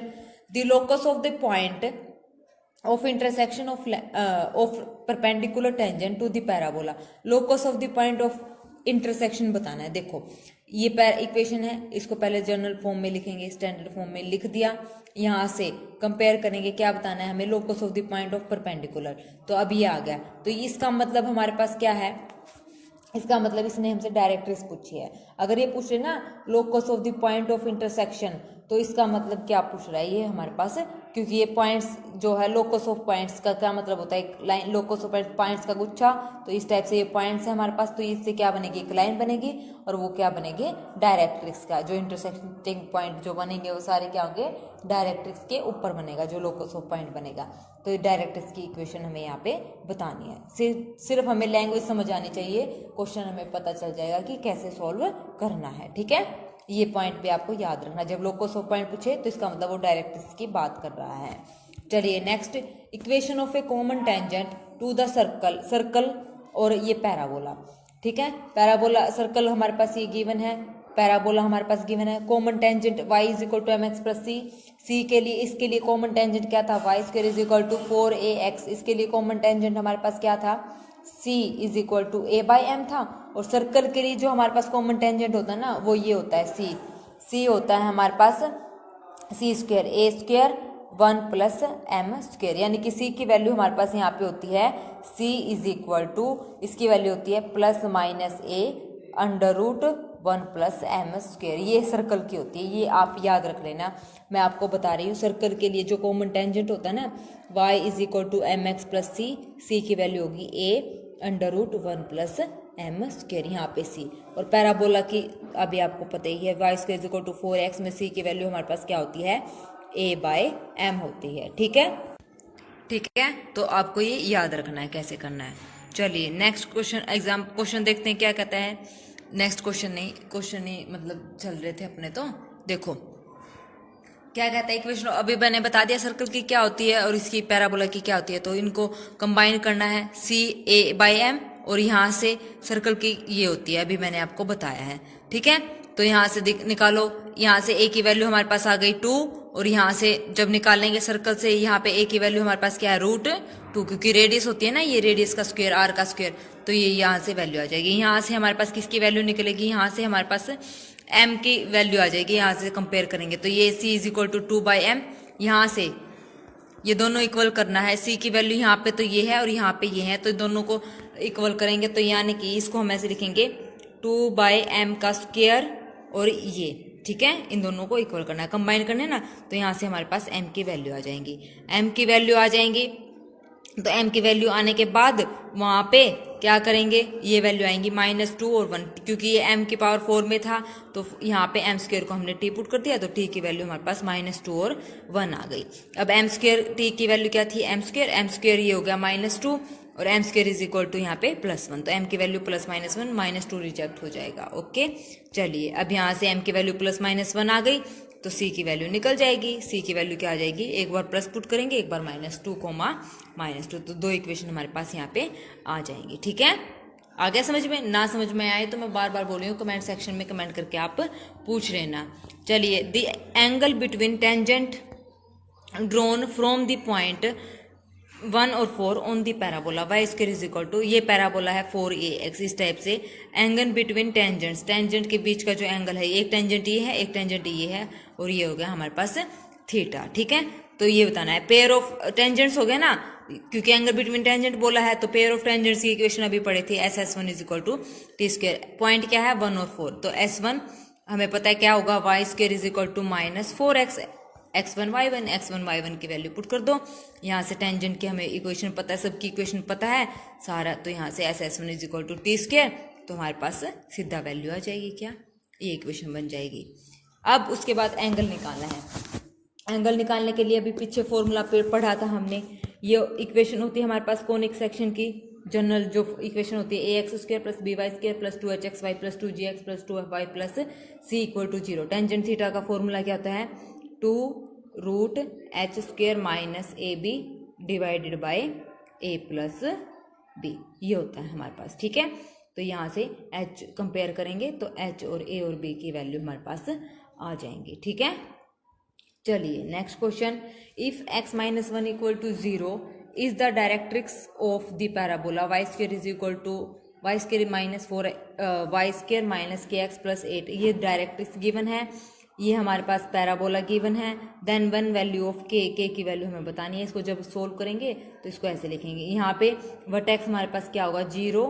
the locus of the point of intersection of perpendicular tangent to the parabola. Locus of the point of intersection बताना है। देखो ये इक्वेशन है, इसको पहले जनरल फॉर्म में लिखेंगे, स्टैंडर्ड फॉर्म में लिख दिया, यहाँ से कंपेयर करेंगे, क्या बताना है हमें, locus of the point of perpendicular, तो अब ये आ गया। तो इसका मतलब हमारे पास क्या है, इसका मतलब इसने हमसे डायरेक्ट्रिक्स पूछी है। अगर ये पूछ रहे ना locus of the point of intersection, तो इसका मतलब क्या पूछ रहा है ये हमारे पास, क्योंकि ये पॉइंट्स जो है, लोकस ऑफ पॉइंट्स का क्या मतलब होता है, एक लाइन, लोकस ऑफ पॉइंट्स का गुच्छा, तो इस टाइप से ये पॉइंट्स है हमारे पास, तो इससे क्या बनेगी, एक लाइन बनेगी, और वो क्या बनेगी, डायरेक्ट्रिक्स का जो इंटरसेक्टिंग पॉइंट जो बनेंगे वो सारे क्या होंगे, डायरेक्ट्रिक्स के ऊपर बनेगा जो लोकस ऑफ पॉइंट बनेगा। तो ये डायरेक्ट्रिक्स की इक्वेशन हमें यहाँ पे बतानी है। सिर्फ हमें लैंग्वेज समझ आनी चाहिए, क्वेश्चन हमें पता चल जाएगा कि कैसे सॉल्व करना है। ठीक है, ये पॉइंट भी आपको याद रखना, जब लोकस ऑफ पॉइंट पूछे तो इसका मतलब वो डायरेक्ट्रिक्स की बात कर रहा है। चलिए next, equation of a common tangent to the circle और ये पैराबोला। ठीक है, पैराबोला सर्कल हमारे पास ये गिवन है, पैराबोला हमारे पास गिवन है। Common tangent y is equal to mx plus c के लिए, इसके लिए कॉमन टेंजेंट क्या था, y square is equal to 4ax, इसके लिए कॉमन टेंजेंट हमारे पास क्या था, c is equal to a by m था, और सर्कल के लिए जो हमारे पास कॉमन टेंजेंट होता है ना वो ये होता है सी होता है हमारे पास सी स्क्वेयर ए स्क्वेयर 1 प्लस एम स्क्वेयर, यानी कि सी की वैल्यू हमारे पास यहाँ पे होती है सी इज इक्वल टू, इसकी वैल्यू होती है plus minus a under root 1 plus m square. ये सर्कल की होती है, ये आप याद रख लेना। मैं आपको बता रही हूँ सर्कल के लिए जो कॉमन टेंजेंट होता है ना y is equal to m x plus c की वैल्यू होगी a under root 1 plus m square, यहाँ पे सी। और पैराबोला की अभी आपको पता ही है y square is equal to 4x में सी की वैल्यू हमारे पास क्या होती है a बाय एम होती है। ठीक है, तो आपको ये याद रखना है कैसे करना है। चलिए नेक्स्ट क्वेश्चन देखते हैं क्या कहता है। नेक्स्ट क्वेश्चन नहीं मतलब चल रहे थे अपने, तो देखो क्या कहता है इक्वेशन। अभी मैंने बता दिया सर्कल की क्या होती है और इसकी पैराबोला की क्या होती है, तो इनको कंबाइन करना है सी ए बाई एम, और यहाँ से सर्कल की ये होती है, अभी मैंने आपको बताया है। ठीक है, तो यहाँ से निकालो, यहाँ से ए की वैल्यू हमारे पास आ गई 2, और यहाँ से जब निकालेंगे सर्कल से यहाँ पे ए की वैल्यू हमारे पास क्या है √2, क्योंकि रेडियस होती है ना ये रेडियस का स्क्वायर आर का स्क्वायर, तो ये यहाँ से वैल्यू आ जाएगी। यहाँ से हमारे पास किसकी वैल्यू निकलेगी, यहाँ से हमारे पास m की वैल्यू आ जाएगी। यहाँ से कंपेयर करेंगे तो ये c is equal to 2 by m, यहाँ से ये दोनों इक्वल करना है। c की वैल्यू यहाँ पे तो ये है और यहाँ पे ये है, तो दोनों को इक्वल करेंगे, तो यानी कि इसको हम ऐसे लिखेंगे 2 बाई एम का स्क्वायर और ये। ठीक है, इन दोनों को इक्वल करना है, कंबाइन करना है ना, तो यहाँ से हमारे पास m की वैल्यू आ जाएंगी। m की वैल्यू आ जाएंगी, तो m की वैल्यू आने के बाद वहाँ पे क्या करेंगे, ये वैल्यू आएंगी -2 और 1, क्योंकि ये m की पावर 4 में था, तो यहाँ पे m स्क्वायर को हमने t पुट कर दिया, तो t की वैल्यू हमारे पास -2 और 1 आ गई। अब m स्क्वायर t की वैल्यू क्या थी, m स्क्वायर ये हो गया -2 और m square is equal to यहाँ पे +1, तो m की वैल्यू +-1 -2 रिजेक्ट हो जाएगा। ओके, चलिए अब यहाँ से m की वैल्यू +-1 आ गई, तो c की वैल्यू निकल जाएगी। c की वैल्यू क्या आ जाएगी, एक बार प्लस पुट करेंगे, एक बार -2, -2, तो दो इक्वेशन हमारे पास यहाँ पे आ जाएंगी। ठीक है, आ गया समझ में? ना समझ में आए तो मैं बार बार बोल रही हूँ, कमेंट सेक्शन में कमेंट करके आप पूछ लेना। चलिए, the angle between tangent drawn from the point 1 और 4 on the parabola y square is equal to, ये पैराबोला है 4ax, इस टाइप से एंगल बिटवीन टेंजेंट्स, टेंजेंट के बीच का जो एंगल है, एक टेंजेंट ये है, एक टेंजेंट ये है, और ये हो गया हमारे पास थीटा। ठीक है, तो ये बताना है। पेयर ऑफ टेंजेंट्स हो गया ना, क्योंकि एंगल बिटवीन टेंजेंट बोला है, तो पेयर ऑफ टेंजेंट्स की इक्वेशन अभी पढ़ी थी, SS1 is equal to T square. Point क्या है 1 और 4, तो S1 हमें पता है क्या होगा, y square is equal to -4x, x1 y1 की वैल्यू पुट कर दो। यहाँ से टेंजेंट की हमें इक्वेशन पता है, सबकी इक्वेशन पता है सारा, तो यहाँ से SS1 is equal to T square, तो हमारे पास सीधा वैल्यू आ जाएगी, क्या ये इक्वेशन बन जाएगी। अब उसके बाद एंगल निकालना है। एंगल निकालने के लिए अभी पीछे फॉर्मूला पढ़ा था हमने, ये इक्वेशन होती है हमारे पास कॉनिक सेक्शन की, जनरल जो इक्वेशन होती है ax square plus by square plus 2hxy plus 2gx plus 2fy plus c equal to 0। Tangent theta का फॉर्मूला क्या होता है, 2√h square minus ab divided by a plus b, ये होता है हमारे पास। ठीक है, तो यहाँ से h कंपेयर करेंगे तो h और a और b की वैल्यू हमारे पास आ जाएंगी। ठीक है, चलिए next question, if x minus 1 equal to 0 is the directrix of the parabola y square is equal to y square -4 y square minus kx plus 8, ये डायरेक्ट्रिक्स गिवन है, ये हमारे पास पैराबोला गिवन है। Then one value of k की वैल्यू हमें बतानी है। इसको जब सोल्व करेंगे तो इसको ऐसे लिखेंगे, यहाँ पे वर्टेक्स हमारे पास क्या होगा 8/k,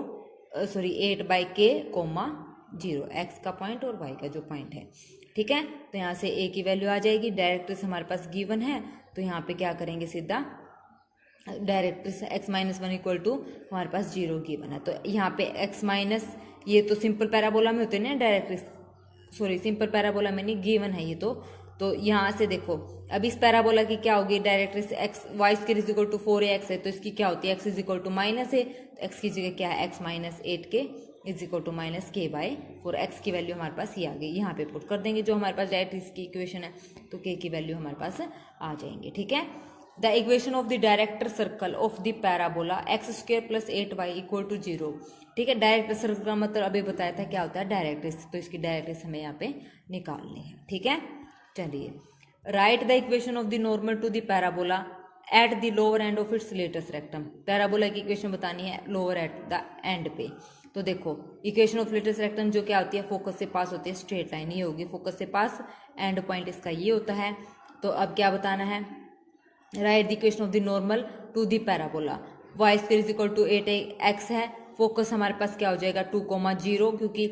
0 x का पॉइंट और y का जो पॉइंट है। ठीक है, तो यहाँ से a की वैल्यू आ जाएगी, डायरेक्ट्रिक्स हमारे पास गिवन है, तो यहाँ पे क्या करेंगे सीधा directrix x minus 1 equal to हमारे पास 0 गिवन है, तो यहाँ पे x माइनस, ये तो सिंपल पैराबोला में होते हैं ना डायरेक्ट्रिक्स, सॉरी सिंपल पैराबोला में नहीं, गिवन है ये तो यहाँ से देखो अब इस पैराबोला की क्या होगी, directrix x y square is equal to 4ax है, तो इसकी क्या होती है x is equal to minus है, तो x की जगह क्या है x minus 8k is equal to -k/4, x की वैल्यू हमारे पास ये आ गई, यहाँ पे पुट कर देंगे जो हमारे पास डायरेक्ट्रिक्स की इक्वेशन है, तो k की वैल्यू हमारे पास आ जाएंगे। ठीक है, the equation of the director circle of the parabola x square plus 8y equal to 0। ठीक है, डायरेक्टर सर्कल का मतलब अभी बताया था क्या होता है डायरेक्ट्रिक्स, तो इसकी डायरेक्ट्रिक्स हमें यहाँ पे निकालनी है। ठीक है, चलिए, write the equation of the normal to the parabola at the lower end of its latus rectum. Parabola की इक्वेशन बतानी है लोअर एट द एंड पे। तो देखो इक्वेशन ऑफ लेटेस्ट रेक्टम जो क्या होती है, फोकस से पास होती है स्ट्रेट लाइन, ये होगी फोकस से पास, एंड पॉइंट इसका ये होता है। तो अब क्या बताना है, write the equation of the normal to the parabola. Y square is equal to 8x है, फोकस हमारे पास क्या हो जाएगा 2,0, क्योंकि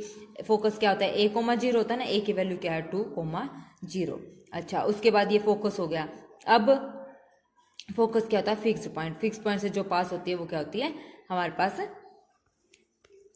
फोकस क्या होता है 1,0 होता है ना, a की वैल्यू क्या है 2,0। अच्छा, उसके बाद ये फोकस हो गया। अब फोकस क्या होता है फिक्स्ड पॉइंट, फिक्स पॉइंट से जो पास होती है वो क्या होती है हमारे पास,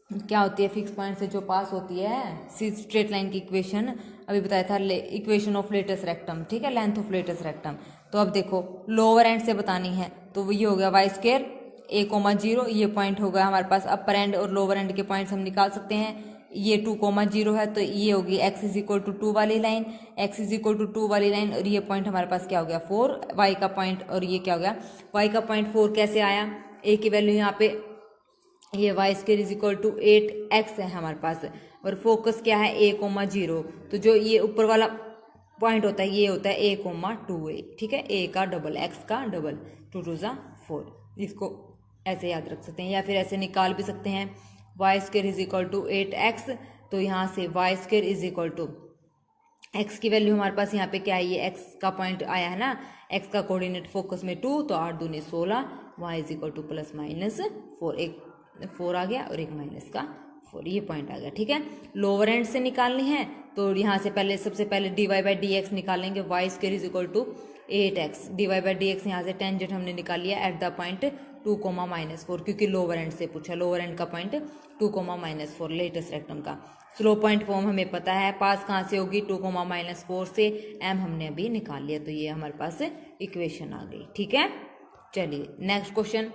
क्या होती है फिक्स पॉइंट से जो पास होती है, सी स्ट्रेट लाइन की इक्वेशन अभी बताया था, इक्वेशन ऑफ लेटेस्ट रेक्टम, ठीक है, लेंथ ऑफ लेटेस्ट रेक्टम। तो अब देखो लोअर एंड से बतानी है, तो वो ये हो गया वाई स्क्वायर 1,0, ये पॉइंट होगा हमारे पास। अपर एंड और लोअर एंड के पॉइंट्स हम निकाल सकते हैं। ये 2,0 है तो ये होगी x इज इक्वल टू 2 वाली line, x is equal to 2 वाली लाइन, और ये पॉइंट हमारे पास क्या हो गया 4, y का पॉइंट, और ये क्या हो गया y का पॉइंट 4 कैसे आया, a की वैल्यू यहाँ पे ये y square is equal to 8x है हमारे पास, और फोकस क्या है 1,0। तो जो ये ऊपर वाला पॉइंट होता है ये होता है 1,2a, ठीक है, a का डबल x का डबल, 2 2 4। इसको ऐसे याद रख सकते हैं या फिर ऐसे निकाल भी सकते हैं, y square is equal to 8x। तो यहाँ से y square is equal to x की वैल्यू हमारे पास यहाँ पे क्या है, ये x का पॉइंट आया है ना, x का कोऑर्डिनेट फोकस में 2, तो 8 दूनी 16, y is equal to plus minus 4, एक 4 आ गया और एक माइनस का 4, ये पॉइंट आ गया, ठीक है। लोअर एंड से निकालनी है तो यहाँ से पहले सबसे पहले dy/dx निकालेंगे, y square is equal to 8x, dy/dx यहाँ से टेंजेंट हमने निकाल लिया एट द पॉइंट 2,-4, क्योंकि लोअर एंड से पूछा, लोअर एंड का पॉइंट 2,-4 लेटेस्ट रेक्टम का। स्लो पॉइंट फॉर्म हमें पता है, पास कहाँ से होगी 2,-4 से, m हमने अभी निकाल लिया, तो ये हमारे पास इक्वेशन आ गई, ठीक है। चलिए next question,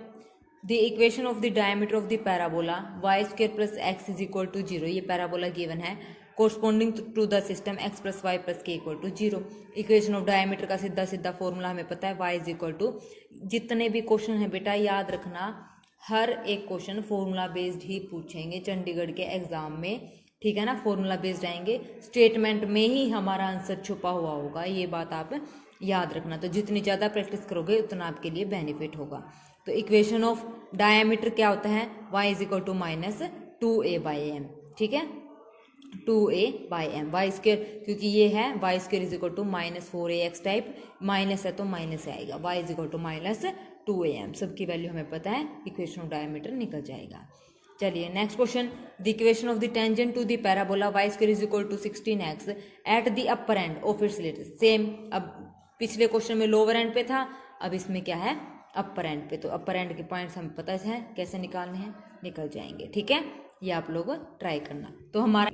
the equation of the diameter of the parabola y square plus x is equal to 0, ये पैराबोला गिवन है, corresponding to the system x plus y plus k equal to 0। Equation of diameter का सीधा सीधा formula हमें पता है, y is equal to, जितने भी क्वेश्चन है बेटा याद रखना, हर एक क्वेश्चन फॉर्मूला बेस्ड ही पूछेंगे चंडीगढ़ के एग्जाम में, ठीक है ना, फॉर्मूला बेस्ड आएंगे, स्टेटमेंट में ही हमारा आंसर छुपा हुआ होगा, ये बात आप याद रखना। तो जितनी ज़्यादा प्रैक्टिस करोगे उतना आपके लिए बेनिफिट होगा। तो इक्वेशन ऑफ डायमीटर क्या होता है, y is equal to minus 2a/m, ठीक है, 2a/m, वाई स्क्वायर क्योंकि ये है y square is equal to -4ax type, minus है तो माइनस आएगा, y is equal to -2am, सबकी वैल्यू हमें पता है, इक्वेशन ऑफ डायमीटर निकल जाएगा। चलिए next question, the equation of the tangent to the parabola y square is equal to 16x at the upper end of its latus, same, अब पिछले question में लोअर एंड पे था, अब इसमें क्या है अपर एंड पे, तो अपर एंड के पॉइंट्स हमें पता है कैसे निकालने हैं, निकल जाएंगे, ठीक है, ये आप लोग ट्राई करना। तो हमारा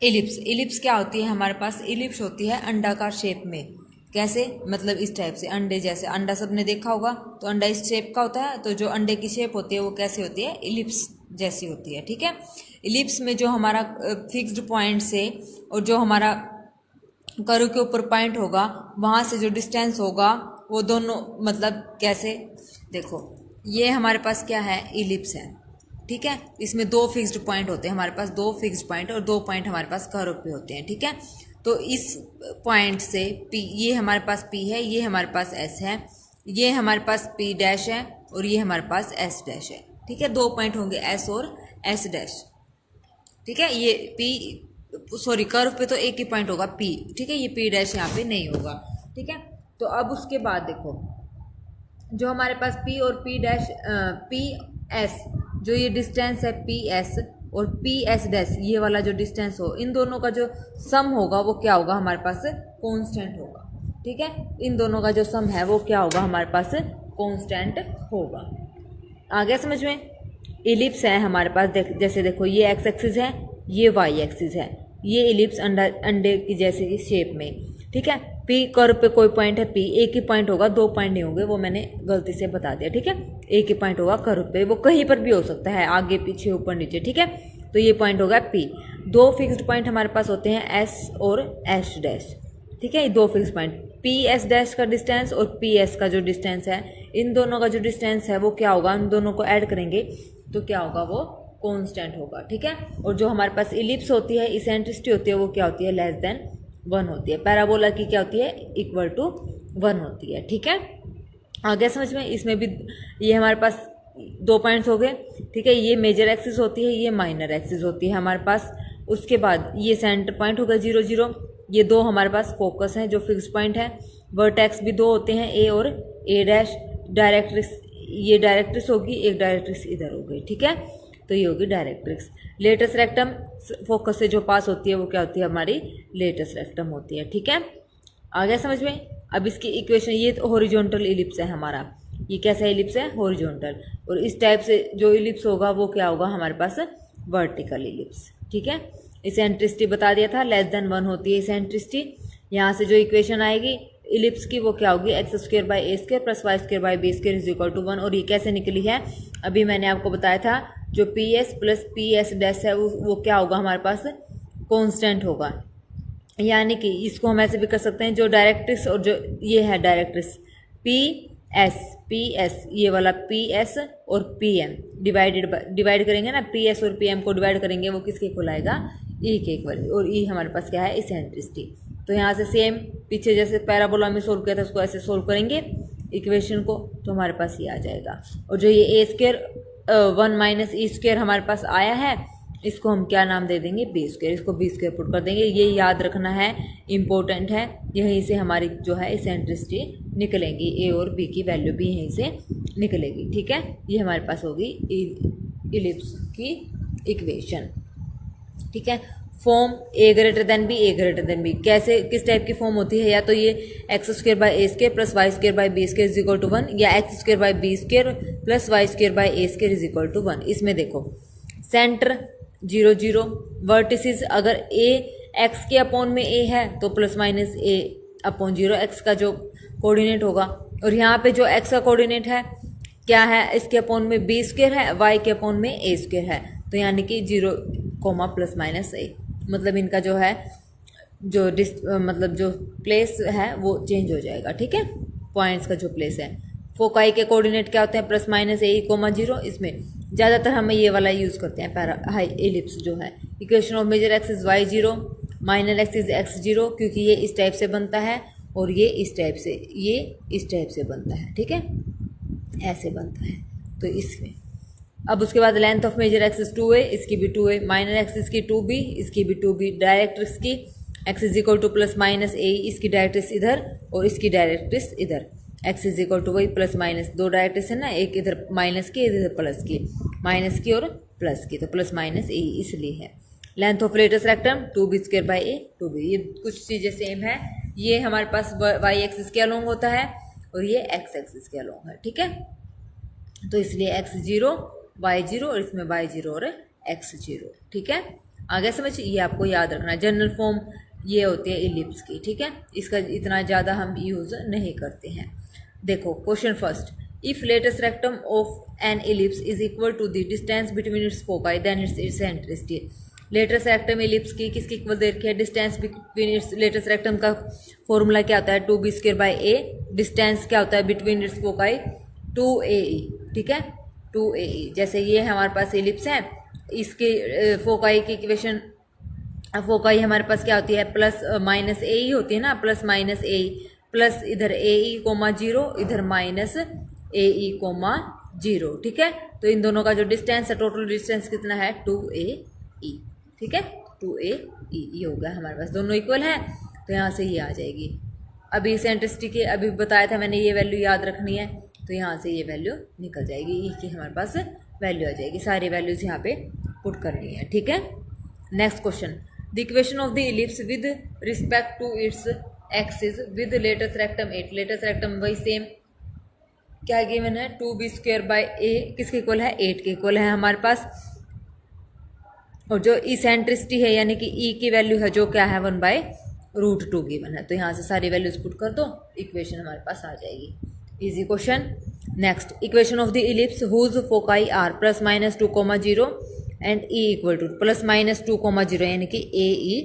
इलिप्स, इलिप्स क्या होती है हमारे पास, इलिप्स होती है अंडाकार शेप में, कैसे, मतलब इस टाइप से, अंडे जैसे, अंडा सबने देखा होगा, तो अंडा इस शेप का होता है, तो जो अंडे की शेप होती है वो कैसे होती है, इलिप्स जैसी होती है, ठीक है। इलिप्स में जो हमारा फिक्स्ड पॉइंट से और जो हमारा कर्व के ऊपर पॉइंट होगा वहाँ से जो डिस्टेंस होगा वो दोनों, मतलब कैसे, देखो ये हमारे पास क्या है इलिप्स है, ठीक है, इसमें 2 फिक्स्ड पॉइंट होते हैं हमारे पास, 2 फिक्स्ड पॉइंट और 2 पॉइंट हमारे पास कर्व पे होते हैं, ठीक है। तो इस पॉइंट से P, ये हमारे पास P है, ये हमारे पास S है, ये हमारे पास P डैश है और ये हमारे पास S डैश है, ठीक है, 2 पॉइंट होंगे S और S डैश, ठीक है। ये P, सॉरी कर्व पे तो एक ही पॉइंट होगा P, ठीक है, ये P डैश यहाँ पे नहीं होगा, ठीक है। तो अब उसके बाद देखो जो हमारे पास P और P डैश PS, जो ये डिस्टेंस है PS और PS डैश, ये वाला जो डिस्टेंस हो, इन दोनों का जो सम होगा वो क्या होगा हमारे पास कांस्टेंट होगा, ठीक है, इन दोनों का जो सम है वो क्या होगा हमारे पास कांस्टेंट होगा। आ गया समझ में। इलिप्स है हमारे पास, जैसे देखो ये एक्स एक्सिस है, ये वाई एक्सिस है, ये इलिप्स अंडे की जैसे शेप में, ठीक है। P कर्व पे कोई पॉइंट है P, एक ही पॉइंट होगा, 2 पॉइंट नहीं होंगे, वो मैंने गलती से बता दिया, ठीक है, एक ही पॉइंट होगा कर्व पे, वो कहीं पर भी हो सकता है, आगे पीछे ऊपर नीचे, ठीक है। तो ये पॉइंट होगा P, 2 फिक्स्ड पॉइंट हमारे पास होते हैं S और S डैश, ठीक है, ये 2 फिक्स्ड पॉइंट, PS डैश का डिस्टेंस और PS का जो डिस्टेंस है, इन दोनों का जो डिस्टेंस है वो क्या होगा, इन दोनों को ऐड करेंगे तो क्या होगा, वो कांस्टेंट होगा, ठीक है। और जो हमारे पास इलिप्स होती है, इसेंट्रिसिटी होती है, वो क्या होती है, लेस देन 1 होती है। पैराबोला की क्या होती है, इक्वल टू 1 होती है, ठीक है। आ गया समझ में। इसमें भी ये हमारे पास 2 पॉइंट्स हो गए, ठीक है। ये मेजर एक्सिस होती है, ये माइनर एक्सिस होती है हमारे पास। उसके बाद ये सेंटर पॉइंट होगा 0 0। ये 2 हमारे पास फोकस हैं जो फिक्स पॉइंट है। वर्टेक्स भी 2 होते हैं, ए और ए डैश। डायरेक्ट्रिक्स, ये डायरेक्ट्रिक्स होगी, एक डायरेक्ट्रिक्स इधर हो गई, ठीक है। तो ये होगी डायरेक्ट्रिक्स। लेटस रेक्टम फोकस से जो पास होती है वो क्या होती है, हमारी लेटस रेक्टम होती है, ठीक है। आ गया समझ में। अब इसकी इक्वेशन, ये हॉरिजॉन्टल इलिप्स है हमारा। ये कैसा इलिप्स है, हॉरिजॉन्टल। और इस टाइप से जो इलिप्स होगा वो क्या होगा हमारे पास, वर्टिकल इलिप्स, ठीक है। इसेंट्रिसिटी बता दिया था, लेस देन 1 होती है इसेंट्रिसिटी। यहाँ से जो इक्वेशन आएगी इलिप्स की वो क्या होगी, x² by a square plus y square by b square is equal to 1। और ये कैसे निकली है, अभी मैंने आपको बताया था, जो P S plus P S dash है वो क्या होगा हमारे पास, कॉन्स्टेंट होगा। यानी कि इसको हम ऐसे भी कर सकते हैं, जो डायरेक्ट्रिक्स और जो ये है डायरेक्ट्रिक्स पी एस ये वाला पी एस और पी एम डिवाइड करेंगे ना, पी एस और पी एम को डिवाइड करेंगे, वो किसके इक्वल आएगा, ई के इक्वल। और ई हमारे पास क्या है, इसेंट्रिसिटी। तो यहाँ से सेम पीछे जैसे पैराबोला में सोल्व किया था उसको ऐसे सोल्व करेंगे इक्वेशन को, तो हमारे पास ये आ जाएगा। और जो ये ए स्क्र 1 माइनस ई स्क्र हमारे पास आया है, इसको हम क्या नाम दे देंगे, बी स्क्र। इसको बी स्क्र पुट कर देंगे, ये याद रखना है, इम्पोर्टेंट है। यहीं से हमारी जो है इसेंट्रिसिटी निकलेंगी, ए और बी की वैल्यू भी यहीं से निकलेगी, ठीक है। ये हमारे पास होगी इलिप्स की इक्वेशन, ठीक है। फॉर्म ए ग्रेटर देन बी, ए ग्रेटर देन बी कैसे, किस टाइप की फॉर्म होती है, या तो ये x² by a square plus y square by b square is equal to 1, या x² by b square plus y square by a square is equal to 1। इसमें देखो सेंटर 0 0, वर्टिसेस अगर ए एक्स के अपॉन में ए है तो प्लस माइनस ए upon 0 x का जो कोऑर्डिनेट होगा। और यहाँ पे जो एक्स का कोऑर्डिनेट है क्या है, इसके अपॉन में बी स्क्र है, वाई के अपॉन में ए स्क्र है। तो यानी कि 0 प्लस माइनस ए, मतलब इनका जो है जो मतलब जो प्लेस है वो चेंज हो जाएगा, ठीक है। पॉइंट्स का जो प्लेस है, फोकाई के कोऑर्डिनेट क्या होते हैं, प्लस माइनस ए 0। इसमें ज़्यादातर हमें ये वाला यूज़ करते हैं, हाई एलिप्स जो है। Equation of major axis is y 0, minor axis is x 0, क्योंकि ये इस टाइप से बनता है और ये इस टाइप से, ये इस टाइप से बनता है, ठीक है, ऐसे बनता है। तो इसमें अब उसके बाद length of major axis is 2a, इसकी भी 2a, माइनर एक्स इसकी 2b, इसकी भी 2b, डायरेक्ट्रिक्स की x is equal to plus minus a, इसकी डायरेक्ट्रिक्स इधर और इसकी डायरेक्ट्रिक्स इधर। x इज इक्वल टू वही प्लस माइनस, 2 डायरेक्ट्रिक्स है ना, एक इधर माइनस की, इधर प्लस की, माइनस की और प्लस की, तो प्लस माइनस ए इसलिए है। Length of latus rectum 2b square by a 2b, ये कुछ चीज़ें सेम है। ये हमारे पास y एक्सिस के अलोंग होता है और ये x एक्सिस के अलोंग है, ठीक है। तो इसलिए x 0 y 0 और इसमें y 0 और x 0, ठीक है। आगे समझ, ये आपको याद रखना है। जनरल फॉर्म ये होती है इलिप्स की, ठीक है। इसका इतना ज़्यादा हम यूज़ नहीं करते हैं। देखो question first, if latus rectum of an ellipse is equal to the distance between its foci then its eccentricity. Latus rectum ellipse की किसकी इक्वल दे रखी है, distance between its. Latus rectum का फॉर्मूला क्या होता है, 2b square by A, distance क्या होता है बिटवीन इट्स फोकाई 2ae, ठीक है, 2ae। जैसे ये हमारे पास इलिप्स है, इसके फोकाई की इक्वेशन, फोकाई हमारे पास क्या होती है, प्लस माइनस ए ही होती है ना, प्लस माइनस ए, प्लस इधर ए ई कोमा 0, इधर माइनस ए ई कोमा 0, ठीक है। तो इन दोनों का जो डिस्टेंस है, टोटल डिस्टेंस कितना है, 2ae, ठीक है, 2ae हो गया हमारे पास, दोनों इक्वल है, तो यहाँ से ये आ जाएगी। अभी इसेंट्रिसिटी के अभी बताया था मैंने, ये वैल्यू याद रखनी है, तो यहाँ से ये वैल्यू निकल जाएगी, ई की हमारे पास वैल्यू आ जाएगी। सारी वैल्यूज यहाँ पे पुट करनी है, ठीक है। Next question, the equation of the ellipse with respect to its axis with latus rectum 8। Latus rectum वही सेम क्या गिवन है, 2b स्क्र बाई ए किसके इक्वल है, 8 के इक्वल है हमारे पास। और जो इसेंट्रिसिटी है यानी कि ई की वैल्यू है जो क्या है 1/√2 गिवन है। तो यहाँ से सारी वैल्यूज पुट कर दो, इक्वेशन हमारे पास आ जाएगी। Easy question. Next, equation of the ellipse whose foci are plus minus 2,0 and e equal to plus minus 2,0 यानी कि a e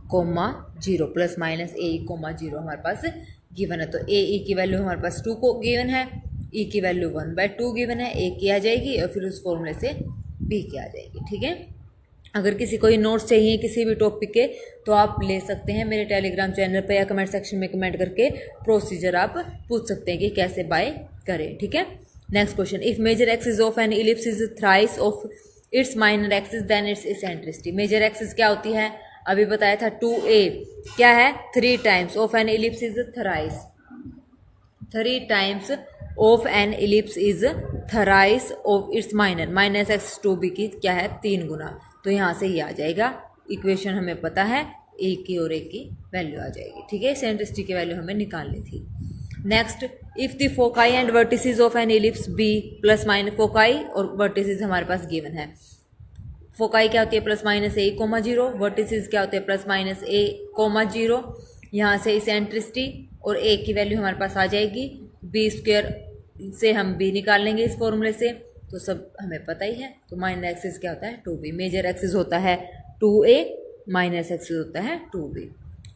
comma 0 plus minus a e comma 0 हमारे पास गिवन है। तो ए ई की वैल्यू हमारे पास 2 को गिवन है, ई की वैल्यू 1/2 गिवन है, ए की आ जाएगी और फिर उस फॉर्मूले से बी की आ जाएगी, ठीक है। अगर किसी को ये नोट्स चाहिए किसी भी टॉपिक के तो आप ले सकते हैं मेरे टेलीग्राम चैनल पर या कमेंट सेक्शन में कमेंट करके प्रोसीजर आप पूछ सकते हैं कि कैसे बाय करें, ठीक है। Next question, if major axis of an ellipse is thrice of its minor axis then its eccentricity. Major axis क्या होती है, अभी बताया था 2a, क्या है 3 times of an ellipse is thrice, 3 times of an ellipse is thrice of its minor, minus axis 2b की क्या है 3 गुना। तो यहाँ से ही आ जाएगा, इक्वेशन हमें पता है a की और a की वैल्यू आ जाएगी, ठीक है। इसेंट्रिसिटी की वैल्यू हमें निकालनी थी। Next, if the foci and vertices of an ellipse be plus minus, foci और वर्टिसेस हमारे पास गिवन है। फोकाई क्या होती है प्लस माइनस a, 0, वर्टिसेस क्या होते हैं प्लस माइनस a, 0। यहाँ से इसेंट्रिसिटी और a की वैल्यू हमारे पास आ जाएगी, b स्क्वायर से हम b निकाल लेंगे इस फॉर्मूले से, तो सब हमें पता ही है। तो माइनर एक्सिस क्या होता है 2b, मेजर एक्सिस होता है 2a, माइनस एक्सिस होता है 2b।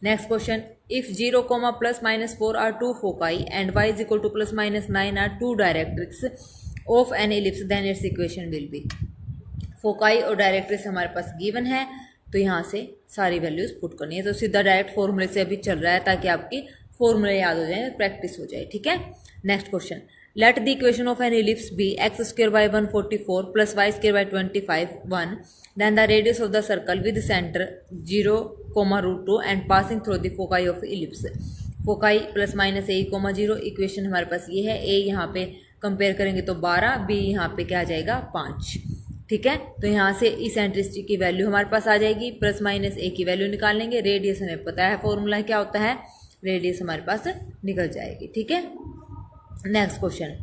Next question, if 0, plus minus 4 are 2 foci and y is equal to plus minus 9 are 2 directrix of an ellipse then its equation will be. Foci और directrix हमारे पास given है, तो यहाँ से सारी वैल्यूज पुट करनी है। तो सीधा डायरेक्ट फॉर्मूले से अभी चल रहा है ताकि आपकी फॉर्मूले याद हो जाए, प्रैक्टिस हो जाए, ठीक है। Next question, let the equation of an ellipse be x square by 144 plus Y square by 25 1, then the radius of the circle with centre 0, √2 and passing through the foci of ellipse. Foci plus minus a, 0, equation हमारे पास ये है। a यहाँ पे compare करेंगे तो 12, b यहाँ पे क्या आ जाएगा 5, ठीक है। तो यहाँ से इसेंट्रिसिटी की वैल्यू हमारे पास आ जाएगी, प्लस माइनस a की वैल्यू निकाल लेंगे, रेडियस हमें पता है फॉर्मूला क्या होता है, रेडियस हमारे पास निकल जाएगी, ठीक है। Next question,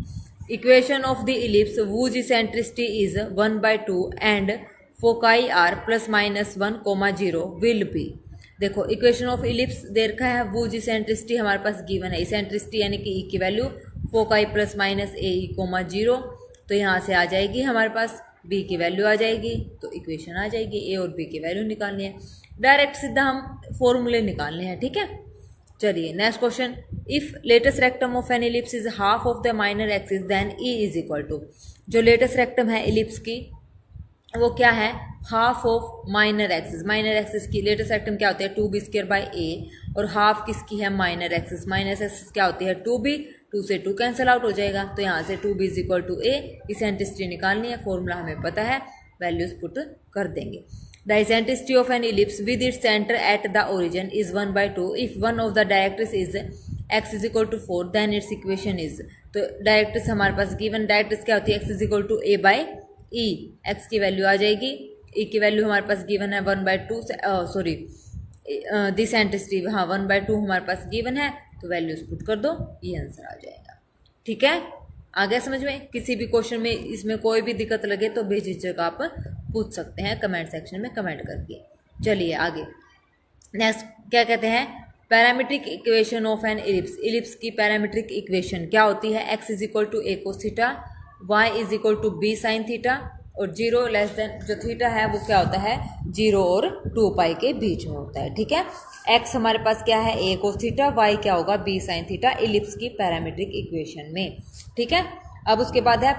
equation of the ellipse whose eccentricity is 1/2 and foci are plus minus 1, 0 will be. देखो इक्वेशन ऑफ इलिप्स दे रखा है, वूज इसेंट्रिसिटी हमारे पास गिवन है, इसेंट्रिसिटी यानी कि e की value, foci plus minus a, 0, तो यहाँ से आ जाएगी हमारे पास b की वैल्यू आ जाएगी, तो इक्वेशन आ जाएगी, a और b की वैल्यू निकालनी है। डायरेक्ट सीधा हम फॉर्मूले निकालने हैं, ठीक है। चलिए next question, if latus rectum of an ellipse is half of the minor axis then e is equal to, जो लेटेस्ट रेक्टम है इलिप्स की वो क्या है half of minor axis. Minor axis की लेटेस्ट रेक्टम क्या होती है 2b स्क्वायर बाय a, और हाफ किसकी है माइनर एक्सिस, माइनर एक्सिस क्या होती है 2b, 2 से 2 कैंसिल आउट हो जाएगा, तो यहाँ से 2b is equal to a, eccentricity निकालनी है, फॉर्मूला हमें पता है, वैल्यूज पुट कर देंगे। The eccentricity of an ellipse with its center at the origin is 1/2. If one of the directrix is x is equal to 4, then its equation is, तो directrix हमारे पास गिवन, डायरेक्ट्रिक्स क्या होती है x is equal to a by e, x की value आ जाएगी, e की वैल्यू हमारे पास गिवन है 1/2, सॉरी दी सेंट्रिसिटी, हाँ 1/2 हमारे पास गिवन है, तो वैल्यूज पुट कर दो, ये आंसर आ जाएगा, ठीक है। आ गया समझ में। किसी भी क्वेश्चन में इसमें कोई भी दिक्कत लगे तो बेझिझक आप पूछ सकते हैं कमेंट सेक्शन में कमेंट करके। चलिए आगे, नेक्स्ट क्या कहते हैं, parametric equation of an ellipse. Ellipse की पैरामीट्रिक इक्वेशन क्या होती है, x is equal to a cos theta, y is equal to b sine theta, और 0 लेस देन जो थीटा है वो क्या होता है 0 और 2 पाई के बीच में होता है, ठीक है। x हमारे पास क्या है a कोस थीटा, y क्या होगा b साइन थीटा, इलिप्स की पैरामीट्रिक इक्वेशन में, ठीक है। अब उसके बाद है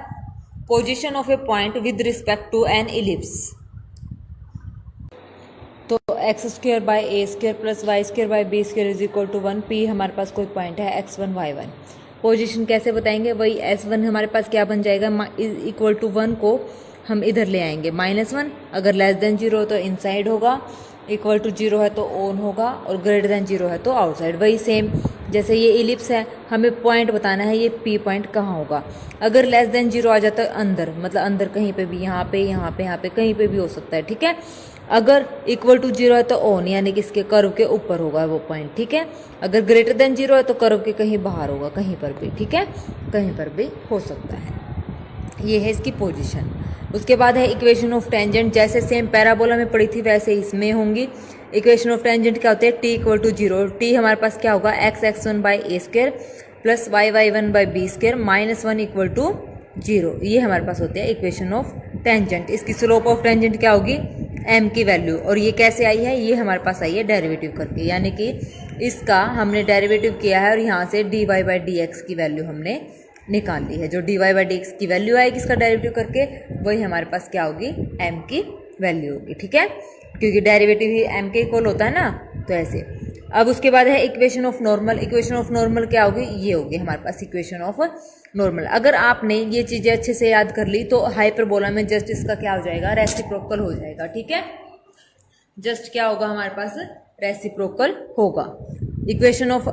position of a point with respect to an ellipse. तो x square by A square plus Y square by B square is equal to 1, P हमारे पास कोई पॉइंट है x1 y1। पोजीशन कैसे बताएंगे, वही s1 हमारे पास क्या बन जाएगा इक्वल टू 1 को हम इधर ले आएंगे -1, अगर लेस देन 0 हो तो इनसाइड होगा, इक्वल टू 0 है तो ऑन होगा, और ग्रेटर देन 0 है तो आउटसाइड। वही सेम जैसे ये इलिप्स है, हमें पॉइंट बताना है ये पी पॉइंट कहाँ होगा। अगर लेस देन 0 आ जाता है अंदर, मतलब अंदर कहीं पे भी, यहाँ पे यहाँ पे यहाँ पे कहीं पे भी हो सकता है, ठीक है। अगर इक्वल टू 0 है तो ऑन, यानी कि इसके कर्व के ऊपर होगा वो पॉइंट, ठीक है। अगर ग्रेटर देन 0 है तो कर्व के कहीं बाहर होगा, कहीं पर भी, ठीक है, कहीं पर भी हो सकता है। ये है इसकी पोजीशन। उसके बाद है इक्वेशन ऑफ टेंजेंट, जैसे सेम पैराबोला में पड़ी थी वैसे इसमें होंगी। इक्वेशन ऑफ टेंजेंट क्या होते हैं, t इक्वल टू 0, t हमारे पास क्या होगा x1 by A square plus y1 by B square -1 equal to 0, ये हमारे पास होते हैं इक्वेशन ऑफ टेंजेंट। इसकी स्लोप ऑफ टेंजेंट क्या होगी m की वैल्यू, और ये कैसे आई है, ये हमारे पास आई है डेरिवेटिव करके, यानी कि इसका हमने डेरिवेटिव किया है और यहाँ से dy बाई डी एक्स की वैल्यू हमने निकाल ली है। जो dy बाई डी एक्स की वैल्यू आएगी इसका डेरिवेटिव करके, वही हमारे पास क्या होगी m की वैल्यू होगी, ठीक है, क्योंकि डेरिवेटिव ही m के इक्वल होता है ना, तो ऐसे। अब उसके बाद है equation of normal. Equation of normal क्या होगी, ये होगी हमारे पास इक्वेशन ऑफ नॉर्मल। अगर आपने ये चीज़ें अच्छे से याद कर ली तो हाइपरबोला में जस्ट इसका क्या हो जाएगा, रेसिप्रोकल हो जाएगा, ठीक है, जस्ट क्या होगा हमारे पास, रेसिप्रोकल होगा। इक्वेशन ऑफ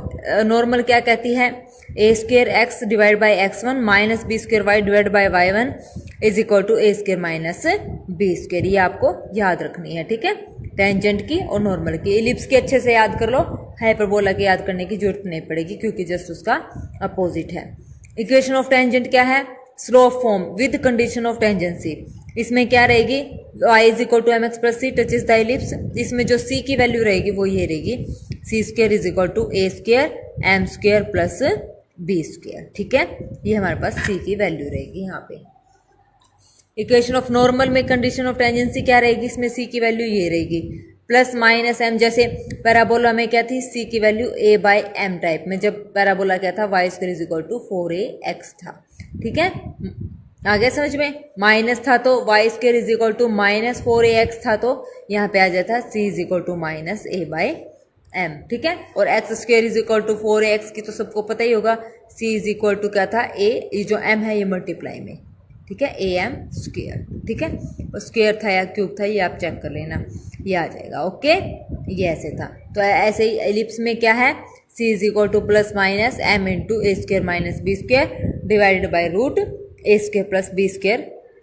नॉर्मल क्या कहती है, a square x divide by x1 minus b square y divide by y1 is equal to a square minus b square. ये आपको याद रखनी है, ठीक है, टेंजेंट की और नॉर्मल की। इलिप्स की अच्छे से याद कर लो, हाइपरबोला की याद करने की जरूरत नहीं पड़ेगी क्योंकि जस्ट उसका अपोजिट है। इक्वेशन ऑफ टेंजेंट क्या है, slope form with condition of tangency. इसमें क्या रहेगी, y is equal to m x plus c touches the ellipse. इसमें जो c की वैल्यू रहेगी वो ये रहेगी, c square is equal to a square m square plus b square, ठीक है, ये हमारे पास c की वैल्यू रहेगी यहाँ पे। इक्वेशन ऑफ नॉर्मल में कंडीशन ऑफ टेंजेंसी क्या रहेगी, इसमें c की वैल्यू ये रहेगी प्लस माइनस m। जैसे पैराबोला में क्या थी, c की value a by m type में, जब पैराबोला क्या था, y square is equal to 4ax था, ठीक है, आ गया समझ में। माइनस था तो y square is equal to minus 4ax था, तो यहाँ पे आ जाता c is equal to minus a by m, ठीक है। और x square is equal to 4ax की तो सबको पता ही होगा, c इज इक्वल टू क्या था, a, ये जो m है ये मल्टीप्लाई में, ठीक है, ए एम स्क्वायर, ठीक है, और स्क्वायर था या क्यूब था ये आप चेक कर लेना, ये आ जाएगा, ओके, ये ऐसे था। तो ऐसे ही एलिप्स में क्या है, c is equal to plus minus m into a square minus B square divided by root A square plus B square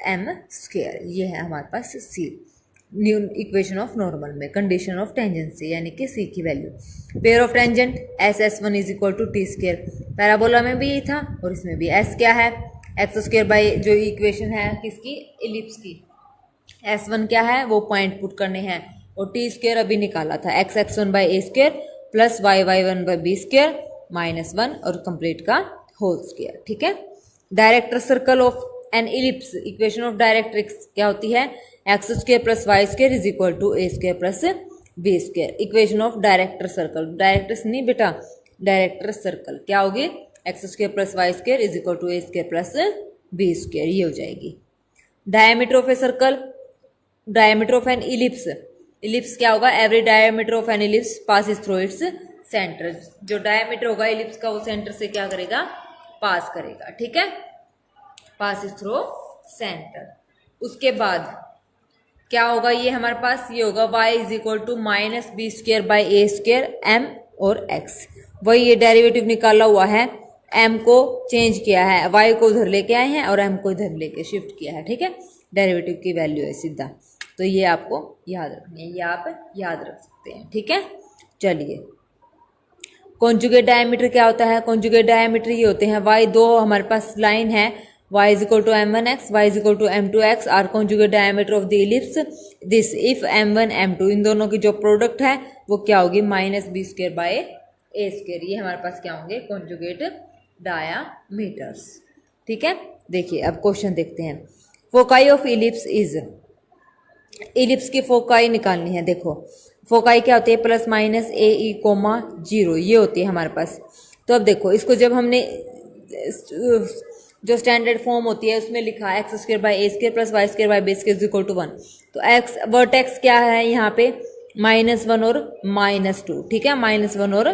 M square, ये है हमारे पास c। New equation of normal में कंडीशन ऑफ टेंजेंसी यानी कि c की value. Pair of tangent S S one is equal to T square, parabola में भी ये था और इसमें भी। s क्या है, एक्स स्क्वायर बाई जो इक्वेशन है किसकी, इलिप्स की, s1 क्या है, वो पॉइंट पुट करने हैं, और टी स्क्वायर अभी निकाला था, X X one by A square plus Y Y one by B square minus 1 और कंप्लीट का होल स्क्वायर, ठीक है। Director circle of an ellipse, equation of directrix क्या होती है, x square plus Y square is equal to A square plus B square. Equation of director circle, directors नहीं बेटा, director circle क्या होगी, X square plus Y square is equal to A square plus B square, ये हो जाएगी। Diameter of a circle, diameter of an ellipse, ellipse क्या होगा, every diameter of an ellipse passes through its centre. जो diameter होगा ellipse का वो centre से क्या करेगा, पास करेगा, ठीक है, पासिस थ्रू सेंटर। उसके बाद क्या होगा, ये हमारे पास ये होगा y is equal to minus B square by A square M और x। वही ये डेरिवेटिव निकाला हुआ है, m को चेंज किया है, y को उधर लेके आए हैं और m को इधर लेके शिफ्ट किया है, ठीक है, डेरिवेटिव की वैल्यू है सीधा, तो ये आपको याद रखनी है, ये आप याद रख सकते हैं, ठीक है। चलिए, कॉन्जुगेट डायमीटर क्या होता है, कॉन्जुगेट डायमीटर ये होते हैं, y दो हमारे पास लाइन है, y is equal to m1x, y is equal to m2x are conjugate diameter of the ellipse this if m1 m2 इन दोनों की जो प्रोडक्ट है वो क्या होगी, minus B square by A square, ये हमारे पास क्या होंगे, कॉन्जुगेट डायामीटर्स, ठीक है। देखिए अब क्वेश्चन देखते हैं, foci of ellipse is, ellipse की फोकाई निकालनी है। देखो फोकाई क्या होती है, plus minus a e comma 0, ये होती है हमारे पास। तो अब देखो इसको जब हमने जो स्टैंडर्ड फॉर्म होती है उसमें लिखा है x square by A square plus Y square by B square equal to 1, तो एक्स वर्टेक्स क्या है यहाँ पे, -1 और -2, ठीक है, -1 और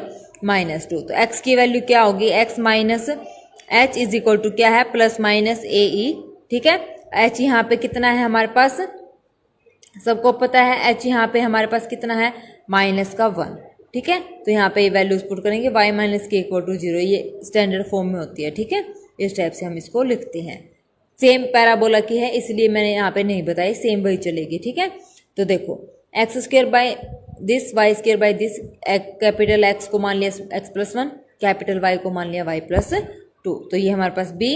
-2। तो x की वैल्यू क्या होगी, x minus H is equal to क्या है, प्लस माइनस ए ई, ठीक है। h यहाँ पे कितना है हमारे पास, सबको पता है h यहाँ पे हमारे पास कितना है, -1, ठीक है। तो यहाँ पे ये वैल्यूज पुट करेंगे, y minus k equal to 0, ये स्टैंडर्ड फॉर्म में होती है, ठीक है, इस टाइप से हम इसको लिखते हैं। सेम पैराबोला की है इसलिए मैंने यहाँ पे नहीं बताई, सेम वही चलेगी, ठीक है। तो देखो X square by this Y square by this, capital X को मान लिया x+1, कैपिटल वाई को मान लिया y+2, तो ये हमारे पास b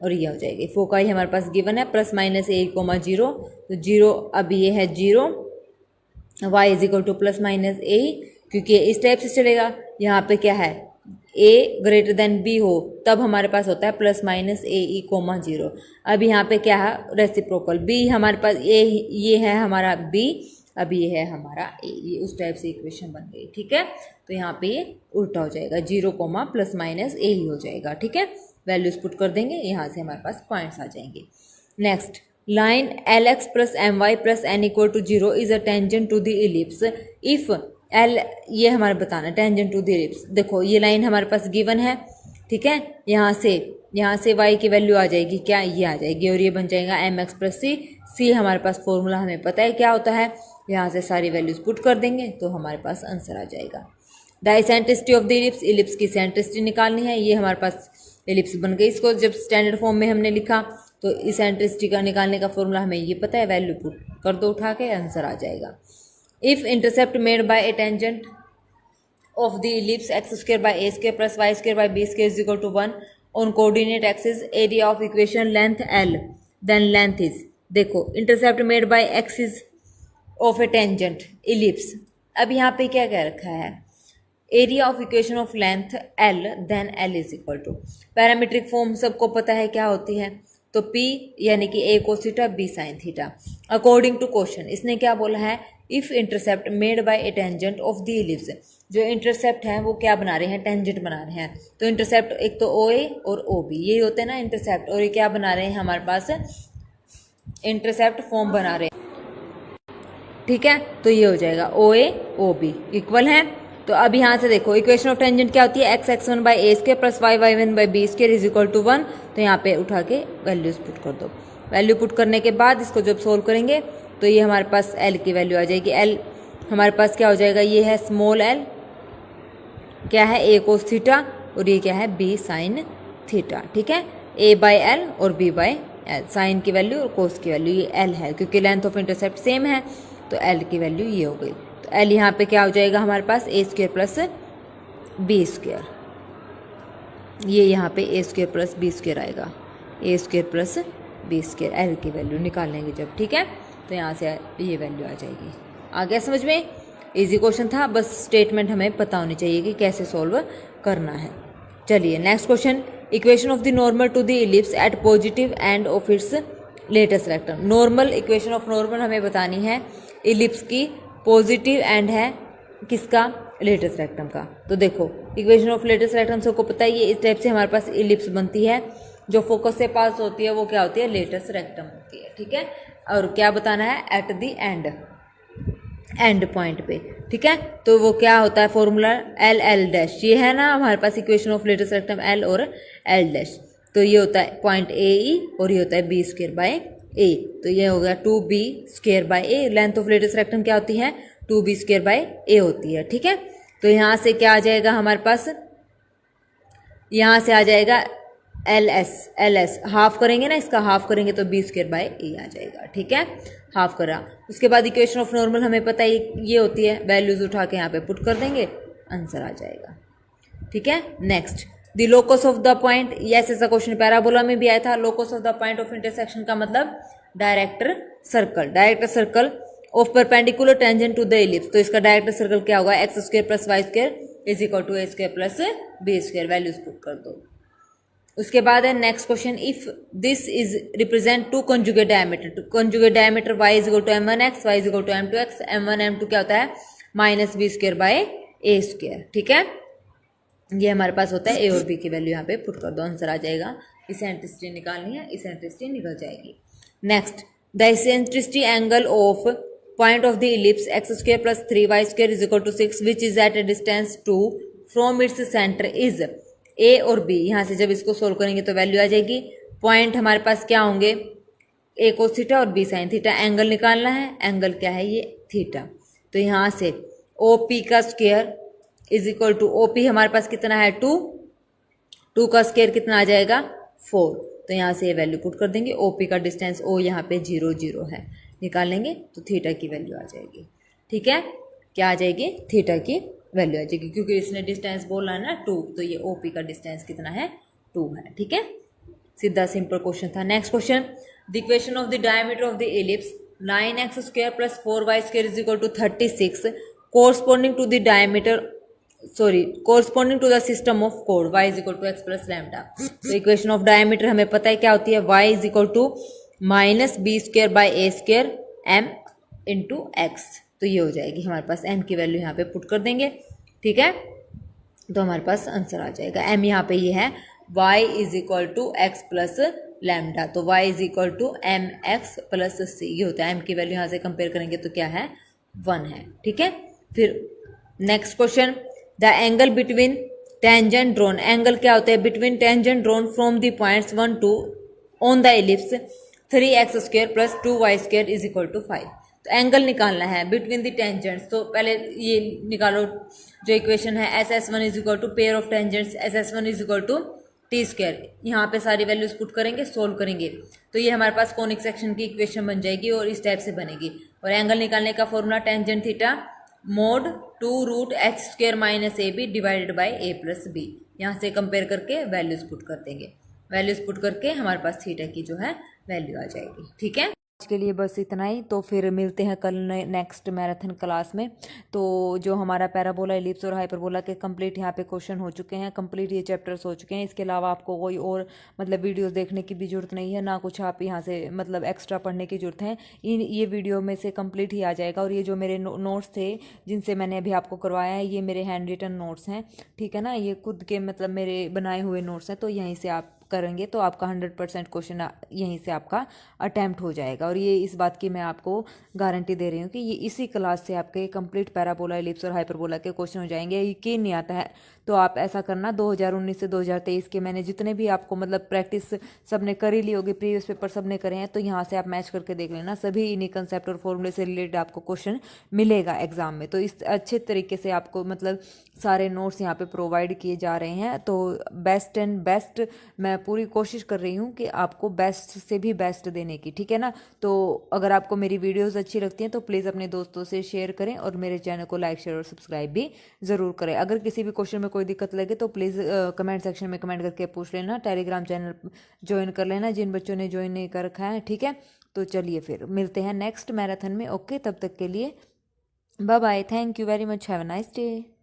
और ये हो जाएगी। फोकाई हमारे पास गिवन है प्लस माइनस ए कोमा 0, तो 0 अब ये है 0, y is equal to plus minus a, क्योंकि इस टाइप से चलेगा। यहाँ पे क्या है, a ग्रेटर देन b हो तब हमारे पास होता है plus minus a e comma 0। अब यहाँ पे क्या है, रेसिप्रोकल, b हमारे पास a, ये है हमारा b, अब ये है हमारा a, ये उस टाइप से इक्वेशन बन गई, ठीक है। तो यहाँ पे ये उल्टा हो जाएगा, 0 कोमा प्लस माइनस ए ही हो जाएगा, ठीक है। वैल्यूज पुट कर देंगे, यहाँ से हमारे पास पॉइंट्स आ जाएंगे। Next line L X plus M Y plus N equal to 0 is a tangent to the ellipse if L, ये हमारे बताना टेंजेंट टू द इलिप्स। देखो ये लाइन हमारे पास गिवन है, ठीक है, यहाँ से y की वैल्यू आ जाएगी, क्या ये आ जाएगी और ये बन जाएगा एम एक्स प्लस सी। सी हमारे पास फॉर्मूला हमें पता है क्या होता है, यहाँ से सारी वैल्यूज पुट कर देंगे तो हमारे पास आंसर आ जाएगा। The eccentricity of the ellipse, ellipse की इसेंट्रिसिटी निकालनी है। ये हमारे पास इलिप्स बन गई, इसको जब स्टैंडर्ड फॉर्म में हमने लिखा तो इसेंट्रिसिटी का निकालने का फॉर्मूला हमें ये पता है, वैल्यू पुट कर दो उठा के, आंसर आ जाएगा। If intercept made by a tangent of the ellipse x square by a square plus y square by b square is equal to 1 on coordinate axis area of equation length L, then length is, देखो intercept made by x is of a tangent ellipse। अब यहाँ पे क्या कह रखा है, area of equation of length L then L is equal to, parametric form सबको पता है क्या होती है, तो P यानी कि A cos theta B sin theta. According to question इसने क्या बोला है, if intercept made by a tangent of the ellipse, जो इंटरसेप्ट है वो क्या बना रहे हैं, टेंजेंट बना रहे हैं। तो इंटरसेप्ट एक तो OA और OB, यही होते हैं ना इंटरसेप्ट, और ये क्या बना रहे हैं हमारे पास, इंटरसेप्ट फॉर्म बना रहे हैं, ठीक है। तो ये हो जाएगा OA OB इक्वल है। तो अब यहाँ से देखो इक्वेशन ऑफ टेंजेंट क्या होती है, X X one by A square plus Y Y one by B square is equal to 1। तो यहाँ पे उठा के वैल्यूज पुट कर दो। वैल्यू पुट करने के बाद इसको जब सोल्व करेंगे तो ये हमारे पास एल की वैल्यू आ जाएगी। एल हमारे पास क्या हो जाएगा, ये है स्मॉल एल, क्या है ए कोस थीटा, और ये क्या है बी साइन थीटा, ठीक है। ए बाई एल और बी बाई एल, साइन की वैल्यू और कोस की वैल्यू, ये एल है क्योंकि लेंथ ऑफ इंटरसेप्ट सेम है, तो एल की वैल्यू ये हो गई। तो एल यहाँ पे क्या हो जाएगा हमारे पास, a square plus B square, ये यहाँ पे a square plus B square आएगा, a square plus B square, l की वैल्यू निकालेंगे जब, ठीक है। तो यहाँ से ये वैल्यू आ जाएगी। आ गया समझ में, इजी क्वेश्चन था, बस स्टेटमेंट हमें पता होनी चाहिए कि कैसे सॉल्व करना है। चलिए next question, equation of the normal to the ellipse at positive end of its latus rectum. Normal, equation of normal हमें बतानी है, इलिप्स की पॉजिटिव एंड है किसका, लेटेस्ट रेक्टम का। तो देखो इक्वेशन ऑफ लेटेस्ट रेक्टम सबको पता है, ये इस टाइप से हमारे पास इलिप्स बनती है, जो फोकस से पास होती है वो क्या होती है, लेटेस्ट रेक्टम होती है, ठीक है। और क्या बताना है, एट द एंड पॉइंट पे, ठीक है। तो वो क्या होता है फॉर्मूला, एल एल डैश, ये है ना हमारे पास equation of latus rectum, l और एल डैश। तो ये होता है पॉइंट ए ई और ये होता है बी स्क्वायर बाय ए। तो ये हो गया 2b square by A. Length of latus rectum क्या होती है, 2b स्क्वायर बाय ए होती है, ठीक है। तो यहाँ से क्या आ जाएगा हमारे पास, यहाँ से आ जाएगा एल एस, हाफ करेंगे ना, इसका हाफ करेंगे तो बी स्क्वायर बाय ए आ जाएगा, ठीक है, हाफ करा। उसके बाद इक्वेशन ऑफ नॉर्मल हमें पता है ये होती है, वैल्यूज उठा के यहाँ पे पुट कर देंगे, आंसर आ जाएगा, ठीक है। Next, the locus of the point, yes ऐसा क्वेश्चन पैराबोला में भी आया था। Locus of the point of intersection का मतलब director circle of perpendicular tangent to the ellipse. तो इसका डायरेक्टर सर्कल क्या होगा, X square plus Y square is equal to A square plus B square, values put कर दो। उसके बाद है next question, if this is represent two conjugate diameter, to conjugate diameter Y is equal to m1x, Y is equal to m2x, m1 m2 क्या होता है minus B square by A square, ठीक है। ये हमारे पास होता है, ए और बी की वैल्यू यहाँ पे पुट कर दो, आंसर आ जाएगा। इसेंट्रिसिटी निकालनी है, इसेंट्रिसिटी निकल जाएगी। Next, the eccentricity angle of point of the ellipse X square plus 3y square is equal to 6 which is at a distance 2 from its centre is A और B. यहाँ से जब इसको सोल्व करेंगे तो वैल्यू आ जाएगी। पॉइंट हमारे पास क्या होंगे, ए कोस थीटा और बी साइन थीटा। एंगल निकालना है, एंगल क्या है ये थीटा। तो यहाँ से ओ पी का square is equal to, O P हमारे पास कितना है 2 का स्क्वायर कितना आ जाएगा 4। तो यहाँ से ये वैल्यू पुट कर देंगे। ओ पी का डिस्टेंस ओ यहाँ पे 0 0 है, निकाल लेंगे तो थीटा की वैल्यू आ जाएगी, ठीक है। क्या आ जाएगी, थीटा की वैल्यू आ जाएगी, क्योंकि इसने डिस्टेंस बोला है ना 2, तो ये ओपी का डिस्टेंस कितना है 2 है, ठीक है। सीधा सिंपल क्वेश्चन था। Next question, the equation of the diameter of the ellipse 9x square plus 4y square is equal to 36 corresponding to the diameter, corresponding to the system of कोड y is equal to x plus lambda. तो equation of diameter हमें पता है क्या होती है, y is equal to minus B square by A square m into X. तो ये हो जाएगी हमारे पास, m की वैल्यू यहाँ पे पुट कर देंगे, ठीक है। तो हमारे पास आंसर आ जाएगा। m यहाँ पे ये है y is equal to x plus lambda. तो y is equal to m x plus c, ये होता है। m की वैल्यू यहाँ से कंपेयर करेंगे तो क्या है, 1 है। ठीक है, फिर next question, the angle between tangent drawn, angle क्या होता है between tangent drawn from the points 1 2 on the ellipse 3x² plus 2y² is equal to 5। तो एंगल निकालना है बिटवीन द टेंजेंट्स। तो पहले ये निकालो जो इक्वेशन है, SS1 is equal to pair of tangents SS1 is equal to t²। यहाँ पे सारी वैल्यूज पुट करेंगे, सोल्व करेंगे, तो ये हमारे पास कॉनिक सेक्शन की इक्वेशन बन जाएगी और इस टाइप से बनेगी। और एंगल निकालने का formula tangent theta mode 2√h² minus AB divided by A plus B। यहाँ से कंपेयर करके वैल्यूज पुट कर देंगे, वैल्यूज पुट करके हमारे पास थीटा की जो है वैल्यू आ जाएगी। ठीक है, आज के लिए बस इतना ही। तो फिर मिलते हैं कल नेक्स्ट मैराथन क्लास में। तो जो हमारा पैराबोला, एलिप्स और हाइपरबोला के कंप्लीट यहाँ पे क्वेश्चन हो चुके हैं, कंप्लीट ये चैप्टर्स हो चुके हैं। इसके अलावा आपको कोई और मतलब वीडियोस देखने की भी जरूरत नहीं है, ना कुछ आप यहाँ से मतलब एक्स्ट्रा पढ़ने की जरूरत है। ये वीडियो में से कंप्लीट ही आ जाएगा। और ये जो मेरे नोट्स थे जिनसे मैंने अभी आपको करवाया है, ये मेरे हैंड रिटन नोट्स हैं। ठीक है ना, ये खुद के मतलब मेरे बनाए हुए नोट्स हैं। तो यहीं से आप करेंगे तो आपका 100% क्वेश्चन यहीं से आपका अटैम्प्ट हो जाएगा। और ये इस बात की मैं आपको गारंटी दे रही हूँ कि ये इसी क्लास से आपके कंप्लीट पैराबोला, एलिप्स और हाइपरबोला के क्वेश्चन हो जाएंगे। यकीन नहीं आता है तो आप ऐसा करना, 2019 से 2023 के मैंने जितने भी आपको मतलब प्रैक्टिस सबने करी ली होगी, प्रीवियस पेपर सबने करे हैं, तो यहाँ से आप मैच करके देख लेना। सभी इन्हीं कंसेप्ट और फॉर्मूले से रिलेटेड आपको क्वेश्चन मिलेगा एग्जाम में। तो इस अच्छे तरीके से आपको मतलब सारे नोट्स यहाँ पे प्रोवाइड किए जा रहे हैं। तो बेस्ट एंड बेस्ट मैं पूरी कोशिश कर रही हूँ कि आपको बेस्ट से भी बेस्ट देने की। ठीक है ना, तो अगर आपको मेरी वीडियोस अच्छी लगती हैं तो प्लीज़ अपने दोस्तों से शेयर करें और मेरे चैनल को लाइक, शेयर और सब्सक्राइब भी ज़रूर करें। अगर किसी भी क्वेश्चन में कोई दिक्कत लगे तो प्लीज़ कमेंट सेक्शन में कमेंट करके पूछ लेना। टेलीग्राम चैनल ज्वाइन कर लेना जिन बच्चों ने ज्वाइन नहीं कर रखा है। ठीक है, तो चलिए फिर मिलते हैं नेक्स्ट मैराथन में। ओके, तब तक के लिए bye bye, thank you very much, have a nice day.